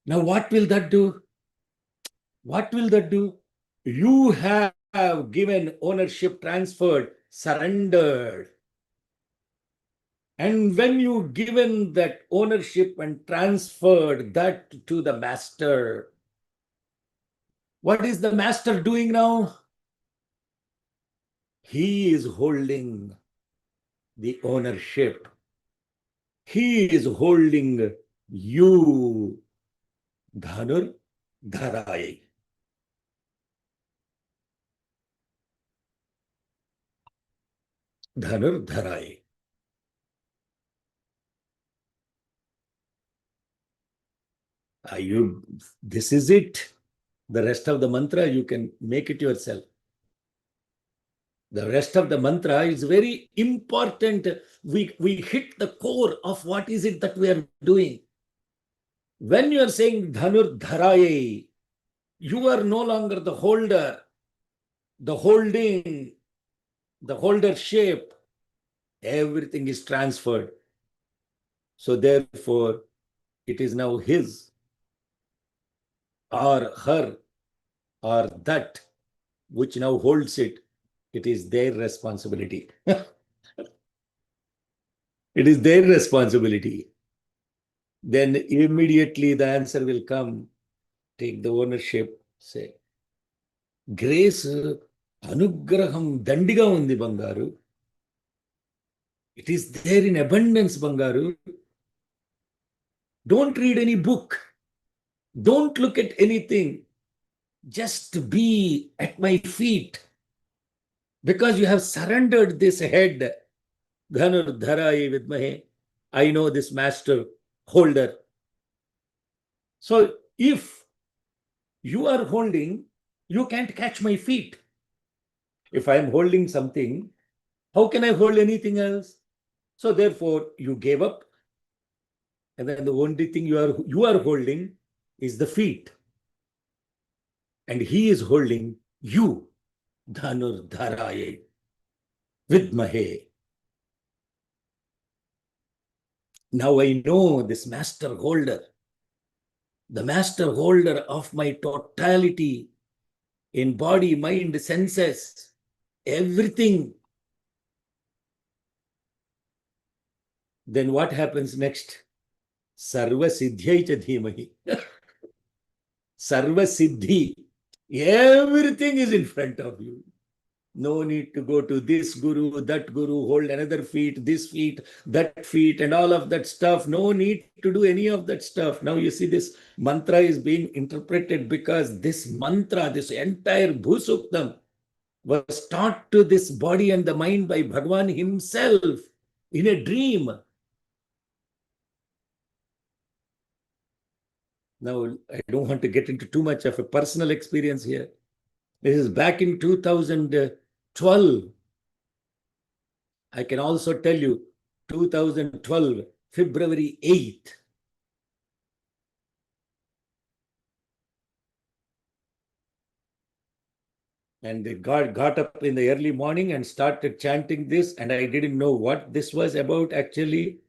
Now, what will that do? What will that do? You have given ownership, transferred, surrendered. And when you given that ownership and transferred that to the master, what is the master doing now? He is holding the ownership. He is holding you, Dhanur Dharai. Dhanur Dharai. This is it. The rest of the mantra, you can make it yourself. The rest of the mantra is very important. We hit the core of what is it that we are doing. When you are saying Dhanur Dharaye, you are no longer the holder, the holding, the holdership. Everything is transferred. So therefore, it is now his or her or that which now holds it. It is their responsibility. It is their responsibility. Then immediately the answer will come. Take the ownership. Say, grace, anugraham, dandiga undi bangaru. It is there in abundance, bangaru. Don't read any book. Don't look at anything. Just be at my feet. Because you have surrendered this head, Dhanur Dharai Vidmahe, I know this master holder. So if you are holding, you can't catch my feet. If I am holding something, how can I hold anything else? So therefore, you gave up. And then the only thing you are holding is the feet. And he is holding you. Dhanur Dharaye Vidmahe. Now I know this master holder, the master holder of my totality in body, mind, senses, everything. Then what happens next? Sarva Siddhyai cha dhimahi. Sarva Siddhi. Everything is in front of you. No need to go to this guru, that guru, hold another feet, this feet, that feet, and all of that stuff. No need to do any of that stuff. Now you see this mantra is being interpreted because this mantra, this entire Bhusuktam, was taught to this body and the mind by Bhagwan himself in a dream. Now, I don't want to get into too much of a personal experience here. This is back in 2012. I can also tell you, 2012, February 8th. And the God got up in the early morning and started chanting this, and I didn't know what this was about actually.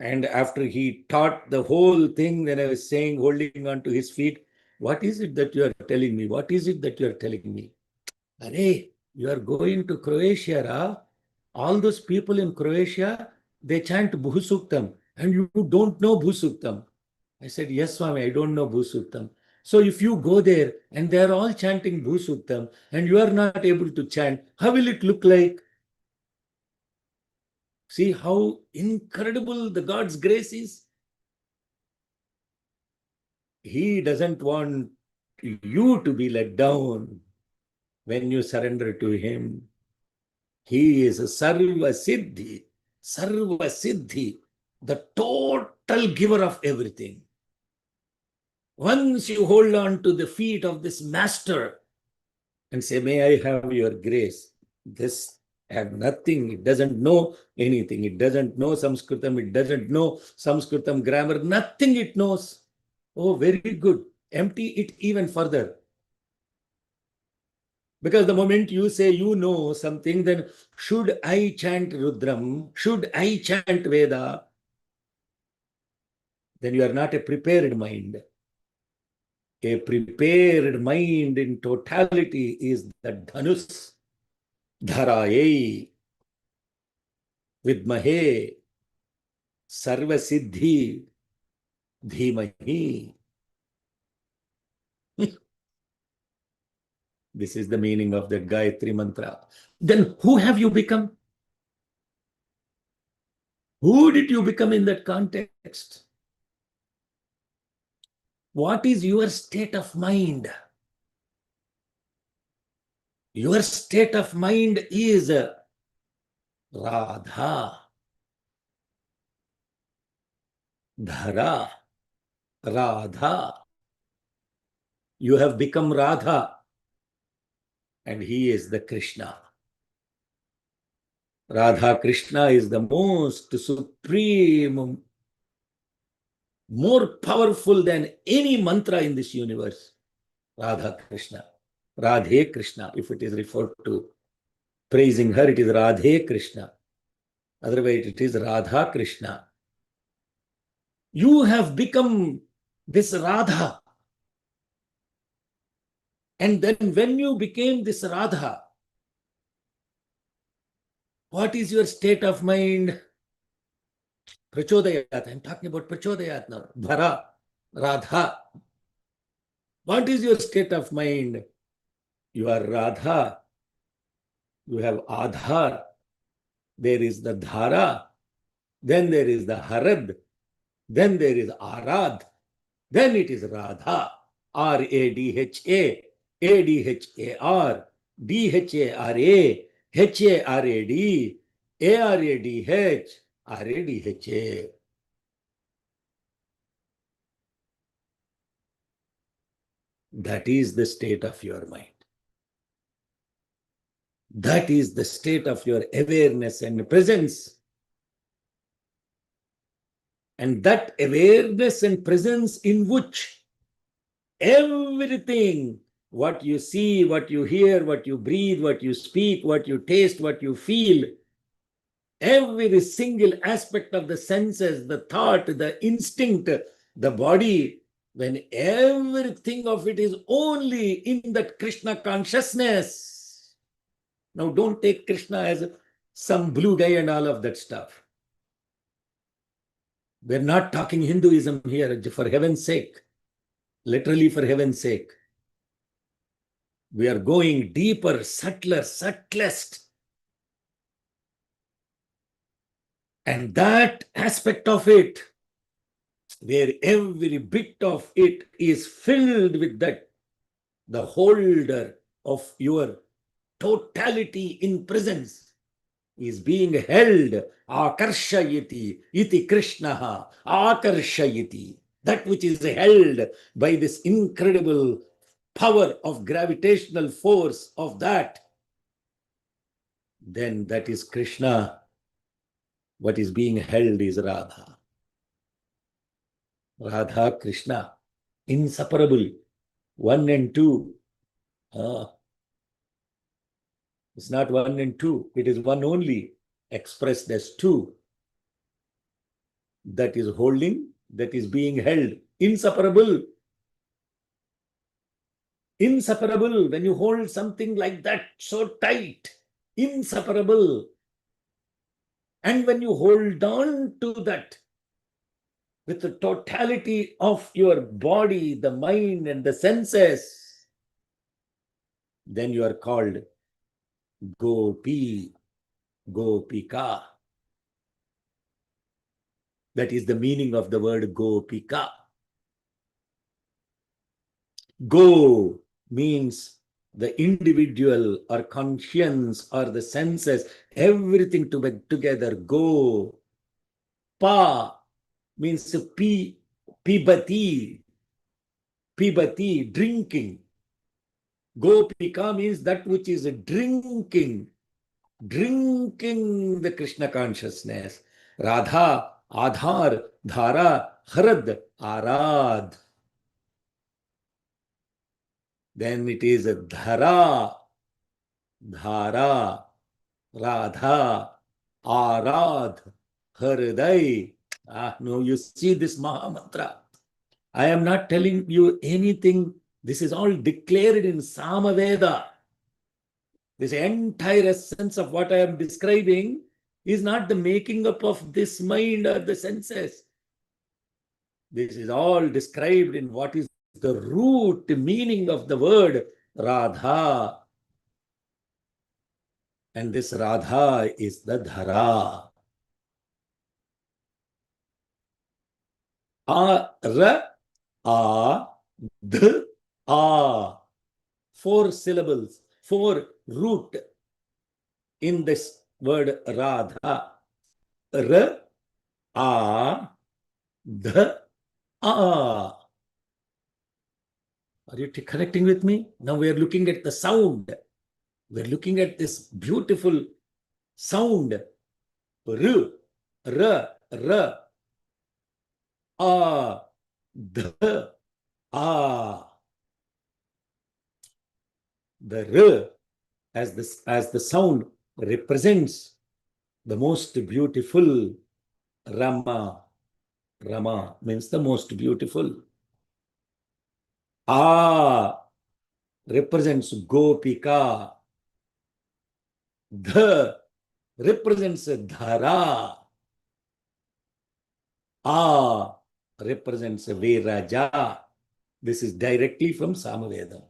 And after he taught the whole thing, then I was saying, holding on to his feet, what is it that you are telling me? What is it that you are telling me? Arey, you are going to Croatia, Ra? All those people in Croatia, they chant Bhusuktam, and you don't know Bhusuktam. I said, yes, Swami, I don't know Bhusuttam. So if you go there and they are all chanting Bhusuttam and you are not able to chant, how will it look like? See how incredible the God's grace is? He doesn't want you to be let down when you surrender to Him. He is a Sarva Siddhi, the total giver of everything. Once you hold on to the feet of this master and say, may I have your grace, this have nothing, it doesn't know anything, it doesn't know Sanskritam, it doesn't know Sanskritam grammar, nothing it knows. Oh, very good. Empty it even further. Because the moment you say you know something, then should I chant Rudram? Should I chant Veda? Then you are not a prepared mind. A prepared mind in totality is the Dhanus, Dharaye, Vidmahe, Sarvasiddhi, Dhimahi. This is the meaning of the Gayatri mantra. Then who have you become? Who did you become in that context? What is your state of mind? Your state of mind is Radha, Dhara, Radha. You have become Radha, and he is the Krishna. Radha Krishna is the most supreme, more powerful than any mantra in this universe. Radha Krishna. Radhe Krishna. If it is referred to praising her, it is Radhe Krishna. Otherwise, it is Radha Krishna. You have become this Radha. And then when you became this Radha, what is your state of mind? Prachodayat. I'm talking about Prachodayat now. Dhara, Radha. What is your state of mind? You are Radha. You have Adhar. There is the Dhara. Then there is the Harad. Then there is Arad. Then it is Radha. R-A-D-H-A. A-D-H-A-R. D-H-A-R-A. H-A-R-A-D. A-R-A-D-H. R-A-D-H-A. That is the state of your mind. That is the state of your awareness and presence. And that awareness and presence in which everything, what you see, what you hear, what you breathe, what you speak, what you taste, what you feel, every single aspect of the senses, the thought, the instinct, the body, when everything of it is only in that Krishna consciousness. Now don't take Krishna as some blue guy and all of that stuff. We're not talking Hinduism here, for heaven's sake. Literally, for heaven's sake. We are going deeper, subtler, subtlest. And that aspect of it, where every bit of it is filled with that, the holder of your totality in presence is being held. Akarshayati iti Krishna. Akarshayati. That which is held by this incredible power of gravitational force of that. Then that is Krishna. What is being held is Radha. Radha Krishna. Inseparable. One and two. It's not one and two. It is one only, expressed as two. That is holding, that is being held. Inseparable. Inseparable. When you hold something like that so tight, inseparable. And when you hold on to that with the totality of your body, the mind, and the senses, then you are called Gopi, Gopika. That is the meaning of the word Gopika. Go means the individual or conscience or the senses, everything together. Go. Pa means pibati, drinking. Gopika means that which is drinking the Krishna consciousness. Radha, Adhar, Dhara, Harad, Arad. Then it is Dhara, Dhara, Radha, Arad, Hriday. No, you see this Maha Mantra. I am not telling you anything. This is all declared in Samaveda. This entire essence of what I am describing is not the making up of this mind or the senses. This is all described in what is the root meaning of the word Radha. And this Radha is the Dhara. D, A. 4 syllables, 4 root in this word Radha. R, A, D, A. Are you connecting with me? Now we are looking at the sound. We are looking at this beautiful sound. R, R, A, D, A. The R as the sound represents the most beautiful. Rama. Rama means the most beautiful. A represents Gopika. The represents Dhara. A represents Viraja. This is directly from Samaveda.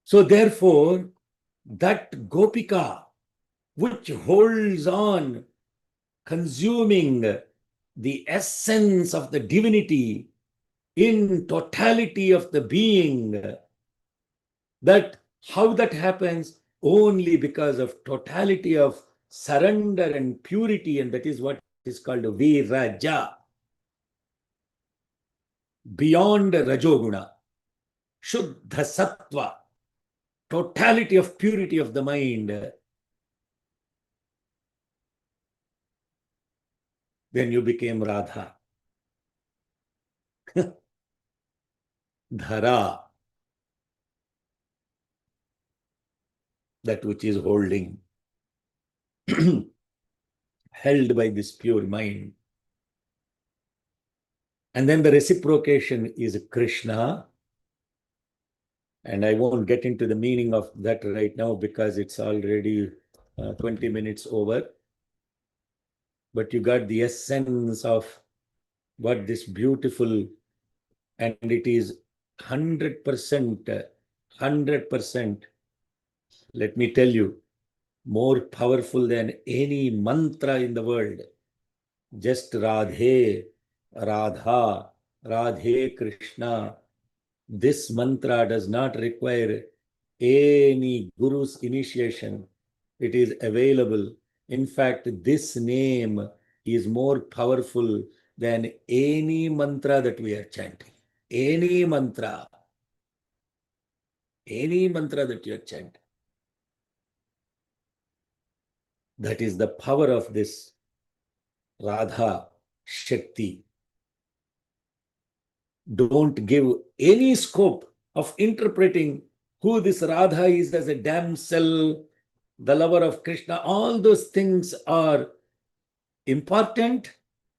So therefore, that Gopika, which holds on, consuming the essence of the divinity in totality of the being, that how that happens? Only because of totality of surrender and purity, and that is what is called Viraja. Beyond Rajoguna, Shuddha Sattva, totality of purity of the mind. Then you became Radha. Dhara, that which is holding, held by this pure mind. And then the reciprocation is Krishna. And I won't get into the meaning of that right now because it's already 20 minutes over. But you got the essence of what this beautiful, and it is 100%, let me tell you, more powerful than any mantra in the world. Just Radhe, Radha, Radhe Krishna. This mantra does not require any guru's initiation. It is available. In fact, this name is more powerful than any mantra that we are chanting. Any mantra that you are chanting. That is the power of this Radha Shakti. Don't give any scope of interpreting who this Radha is as a damsel, the lover of Krishna. All those things are important,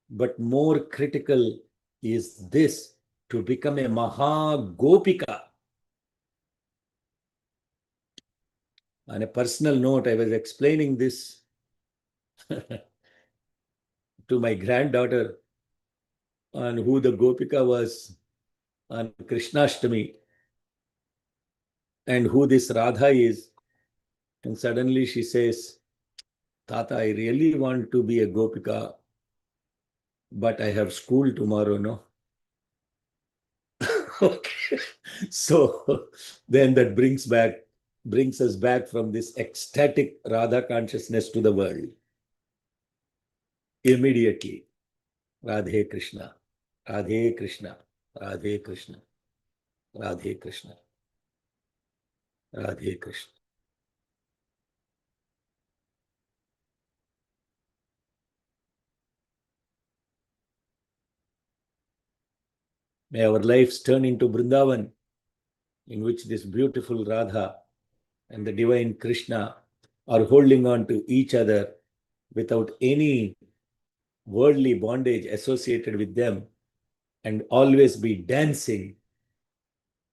but more critical is this, to become a Maha Gopika. On a personal note, I was explaining this to my granddaughter on who the Gopika was on Krishnashtami and who this Radha is. And suddenly she says, Tata, I really want to be a Gopika, but I have school tomorrow, no? Okay. So then that brings us back from this ecstatic Radha consciousness to the world. Immediately, Radhe Krishna, Radhe Krishna, Radhe Krishna, Radhe Krishna, Radhe Krishna. May our lives turn into Vrindavan, in which this beautiful Radha and the divine Krishna are holding on to each other without any worldly bondage associated with them, and always be dancing.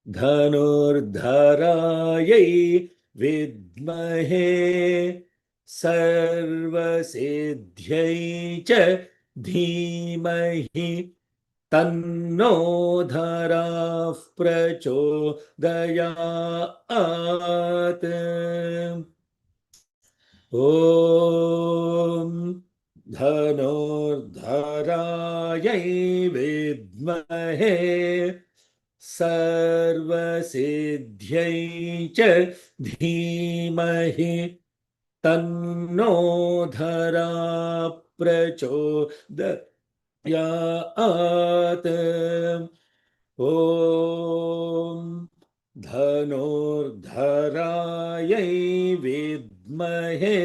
Dhanur dharayai vidmahe sarvasiddhyai cha dhimahi Tanno dhara prachodayat. Om Dhanur dharayai vidmahe sarvasiddhyai cha dhimahi Tanno dhara prachodayat. Yaat. Om Dhanur dharayai vidmahe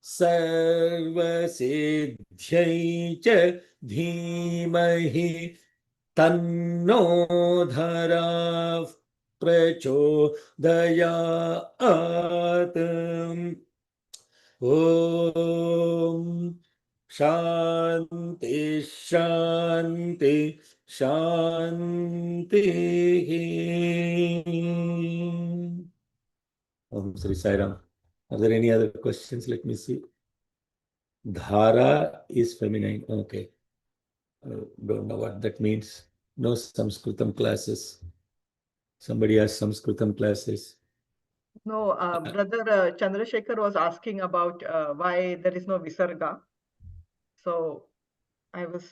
sarvasiddhyai cha dhimahi Tanno dhara prachodayat. Om Shanti, Shanti, Shanti. Om Sri Sai Ram. Are there any other questions? Let me see. Dhara is feminine. Okay. Don't know what that means. No Sanskritam classes. Somebody has Sanskritam classes. No, brother Chandrasekhar was asking about why there is no Visarga. So I was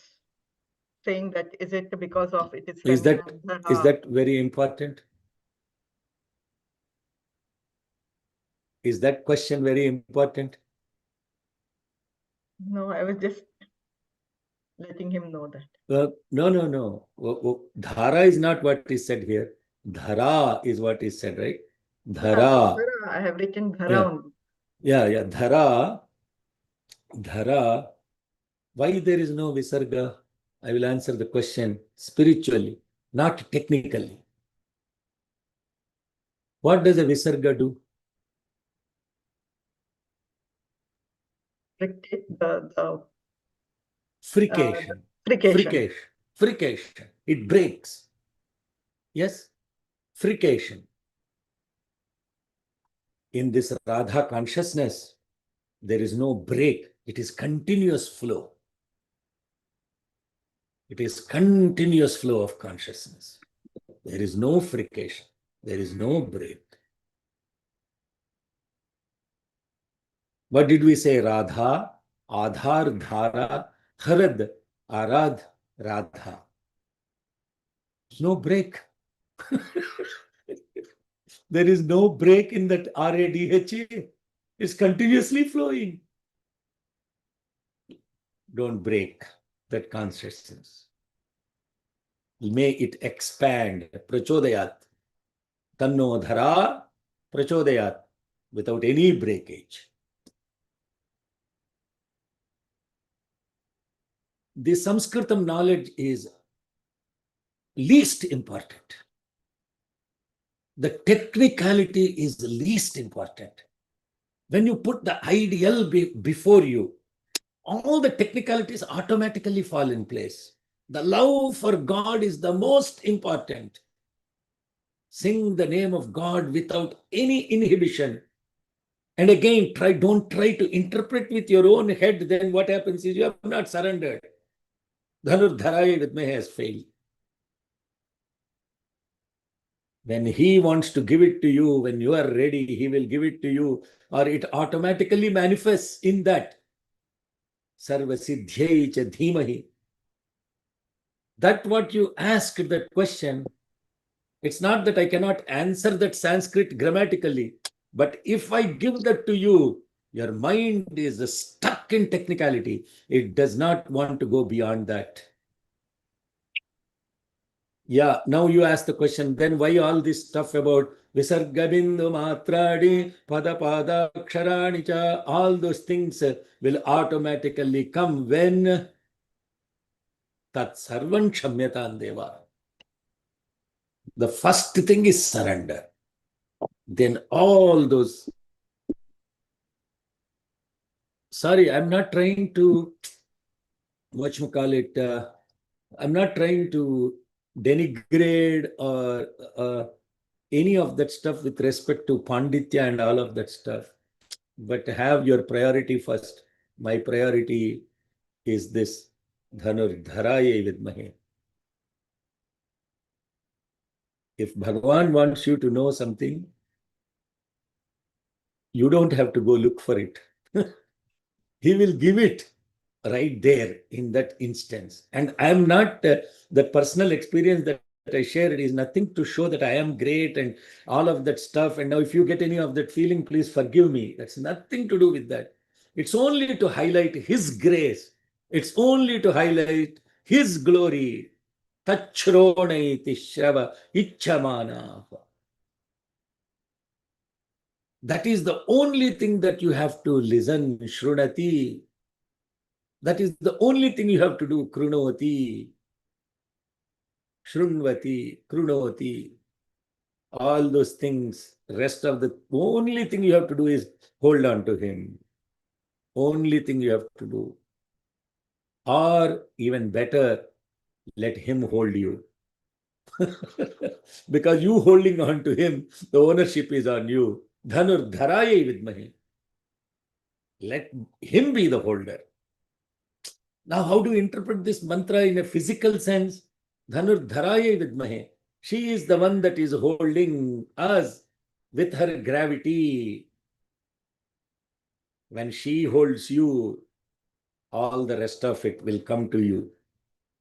saying that is it because of it is feminine? Is that very important? Is that question very important? No, I was just letting him know that. No. Dhara is not what is said here. Dhara is what is said, right? Dhara. I have written Dhara only. Yeah. Dhara. Why there is no Visarga? I will answer the question spiritually, not technically. What does a Visarga do? Frication. Frication. It breaks. Yes? Frication. In this Radha consciousness, there is no break. It is continuous flow. It is continuous flow of consciousness. There is no friction. There is no break. What did we say? Radha, Adhar, Dhara, Harad, Arad, Radha. There's no break. There is no break in that RADHA. It's continuously flowing. Don't break that consciousness. May it expand. Prachodayat. Tanno dhara prachodayat. Without any breakage. The Sanskritam knowledge is least important. The technicality is the least important. When you put the ideal before you, all the technicalities automatically fall in place. The love for God is the most important. Sing the name of God without any inhibition. And again, don't try to interpret with your own head. Then what happens is you have not surrendered. Dhanur Dharaya Vidmahe has failed. When he wants to give it to you, when you are ready, he will give it to you, or it automatically manifests in that. Sarva Siddhyai cha Dhimahi. That what you asked that question, it's not that I cannot answer that Sanskrit grammatically, but if I give that to you, your mind is stuck in technicality. It does not want to go beyond that. Yeah, now you ask the question, then why all this stuff about Visarga Bindu Matradi, Pada Pada Aksharani cha, all those things will automatically come when Tat Sarvan Kshamyatan Deva. The first thing is surrender. Then all those. Sorry, I'm not trying to, I'm not trying to denigrate or any of that stuff with respect to Panditya and all of that stuff. But have your priority first. My priority is this. Dhanur Dharaya Vidmahe. If Bhagavan wants you to know something, you don't have to go look for it. He will give it right there in that instance. And I am not, the personal experience that I shared is nothing to show that I am great and all of that stuff. And now if you get any of that feeling, please forgive me. That's nothing to do with that. It's only to highlight his grace. It's only to highlight his glory. Tachronaiti Shrava Ichamana. That is the only thing that you have to listen, Shrunati. That is the only thing you have to do, Krunoti, Shrunvati, Krunoti. All those things, rest of the only thing you have to do is hold on to him. Only thing you have to do. Or even better, let him hold you. Because you holding on to him, the ownership is on you. Dhanur Dharaya Vidmahe. Let him be the holder. Now, how do you interpret this mantra in a physical sense? Dhanur Dharaya Vidmahe. She is the one that is holding us with her gravity. When she holds you, all the rest of it will come to you.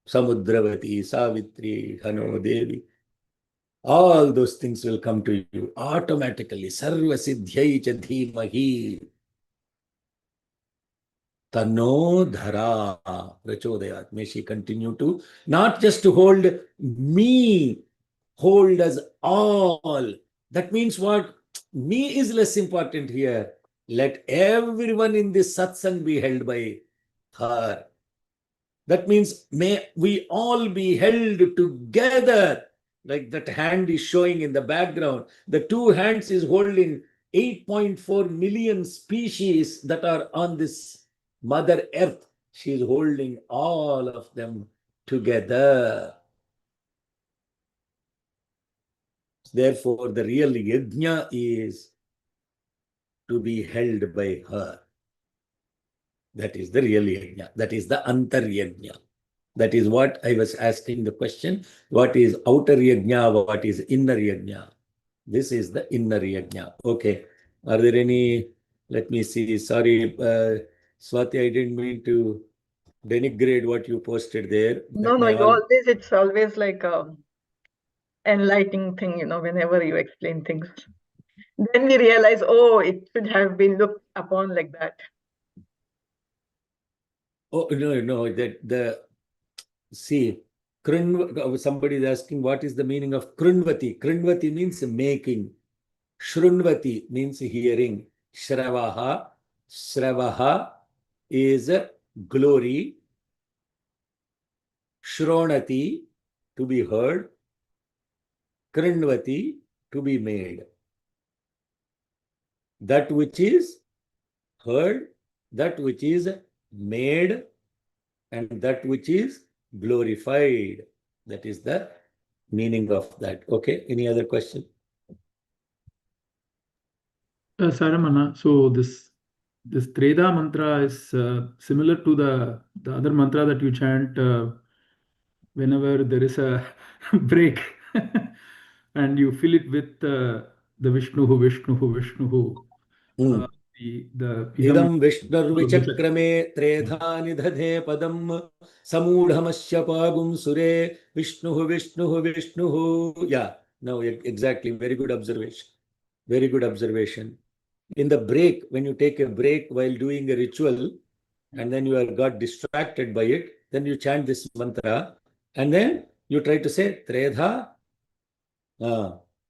Samudravati, Savitri, Hano, Devi. All those things will come to you automatically. Sarva Siddhyai cha Dhimahi. Tano Dhara Prachodayat. May she continue to, not just to hold me, hold us all. That means what? Me is less important here. Let everyone in this satsang be held by her. That means may we all be held together. Like that hand is showing in the background. The two hands is holding 8.4 million species that are on this Mother Earth. She is holding all of them together. Therefore, the real yajna is to be held by her. That is the real yajna. That is the antar yajna. That is what I was asking the question. What is outer yajna? What is inner yajna? This is the inner yajna. Okay. Are there any? Let me see. Sorry, Swati, I didn't mean to denigrate what you posted there. No, it's always like a enlightening thing, whenever you explain things. Then we realize, oh, it should have been looked upon like that. Oh, no, see, somebody is asking what is the meaning of Krunvati. Krunvati means making. Shrunvati means hearing. Shravaha is glory. Shronati, to be heard. Krunvati, to be made. That which is heard, that which is made, and that which is glorified. That is the meaning of that. Okay, any other question? Saramana, so this Treda mantra is similar to the other mantra that you chant whenever there is a break, and you fill it with the Vishnuhu, Vishnuhu, Vishnuhu. Hmm. The Idam Vishnurvichakrame Tredha Nidhadhe Padam Samudhamasya Pagum Sure Vishnuhu Vishnuhu Vishnuhu. Yeah, no, exactly. Very good observation. Very good observation. In the break, when you take a break while doing a ritual and then you are got distracted by it, then you chant this mantra and then you try to say Tredha.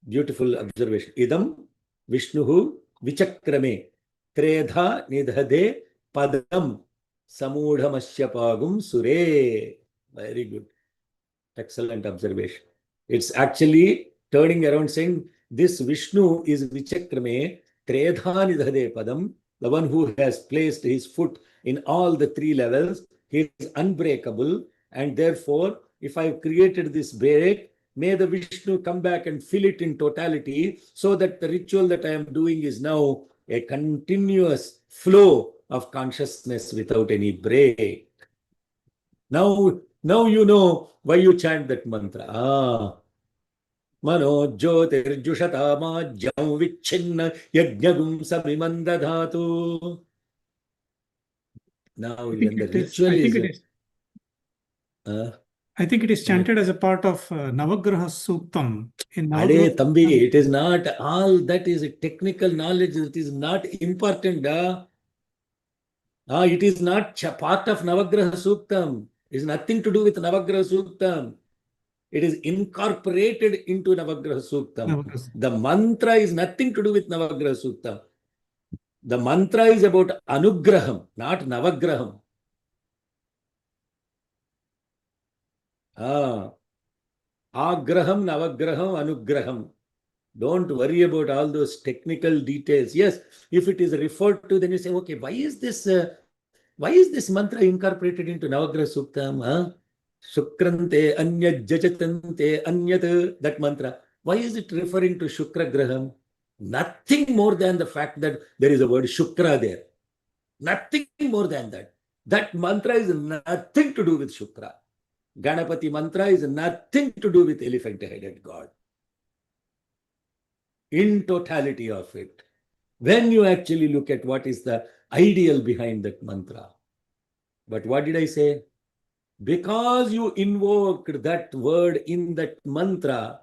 Beautiful observation. Idam Vishnuhu Vichakrame Tredha Nidhade Padam Samudhamasya Pagum Sure. Very good. Excellent observation. It's actually turning around saying this Vishnu is Vichakrame Tredha Nidhade Padam, the one who has placed his foot in all the three levels. He is unbreakable, and therefore, if I've created this break, may the Vishnu come back and fill it in totality, so that the ritual that I am doing is now a continuous flow of consciousness without any break. Now you know why you chant that mantra. Mano jyotirjushatamadhyam vicchinna yajnagum samimam dadhatu. Now when the ritual I think it is chanted as a part of Navagraha Suktam. In Ade Tambi, it is not all that is a technical knowledge. It is not important. It is not part of Navagraha Suktam. It is nothing to do with Navagraha Suktam. It is incorporated into Navagraha Suktam. The mantra is nothing to do with Navagraha Suktam. The mantra is about Anugraham, not Navagraham. Agraham, Navagraham, Anugraham. Don't worry about all those technical details. Yes, if it is referred to, then you say, okay, why is this mantra incorporated into Navagraha Suktam? Shukrante Anyat Jajatante Anyat, that mantra. Why is it referring to Shukra Graham? Nothing more than the fact that there is a word Shukra there. Nothing more than that. That mantra is nothing to do with Shukra. Ganapati mantra is nothing to do with elephant-headed God. In totality of it, when you actually look at what is the ideal behind that mantra. But what did I say? Because you invoked that word in that mantra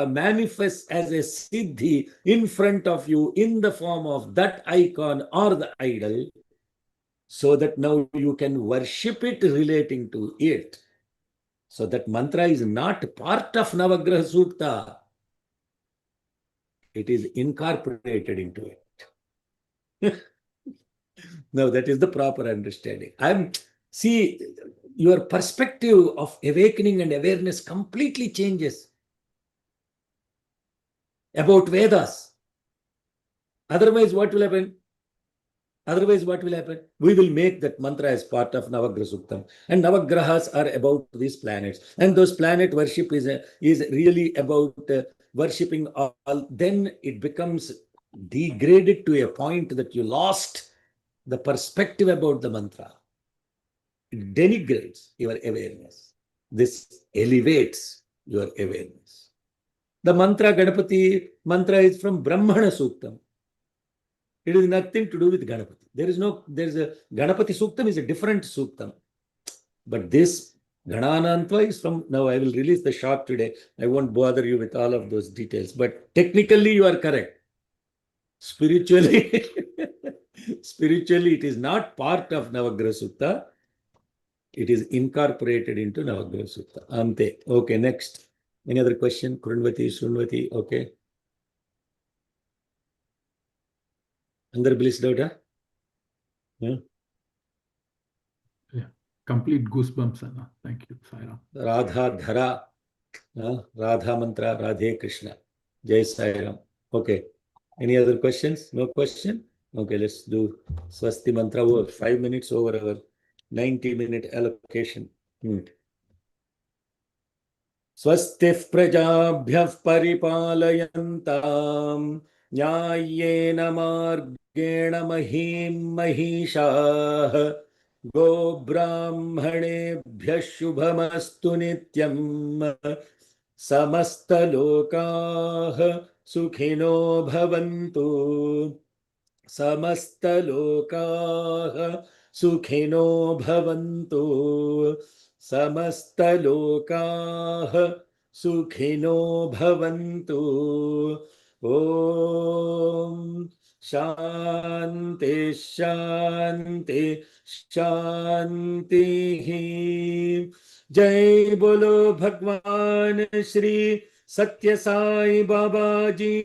manifests as a siddhi in front of you in the form of that icon or the idol, so that now you can worship it relating to it. So that mantra is not part of Navagraha Sukta. It is incorporated into it. Now that is the proper understanding. See, your perspective of awakening and awareness completely changes about Vedas. Otherwise, what will happen? We will make that mantra as part of Navagraha Suktam. And Navagrahas are about these planets. And those planet worship is really about worshipping all. Then it becomes degraded to a point that you lost the perspective about the mantra. It denigrates your awareness. This elevates your awareness. The mantra, Ganapati mantra, is from Brahmana Suktam. It is nothing to do with Ganapati. There's a Ganapati Suktam is a different Suktam. But this Gananantva is from, now I will release the shot today. I won't bother you with all of those details. But technically you are correct. Spiritually, it is not part of Navagraha Sukta. It is incorporated into Navagraha Sukta. Ante. Okay, next. Any other question? Kurunvati, Sunvati, okay. Andar blissed out, huh? Yeah. Complete goosebumps, Anna. Thank you, Sairam. Radha Dhara, Radha Mantra, Radhe Krishna. Jai Sairam. Okay. Any other questions? No question? Okay, let's do Swasti Mantra over. 5 minutes over our 90-minute allocation. Swastif prajabhyah paripalayantam न्याय्येन मार्गेण महीं महिषाः गोब्राह्मणेभ्यः शुभमस्तु नित्यम् समस्तलोकाः सुखिनो भवन्तु समस्तलोकाः सुखिनो भवन्तु समस्तलोकाः सुखिनो भवन्तु ॐ शान्ति शान्ति शान्तिः जय बोलो भगवान श्री सत्य साई बाबा जी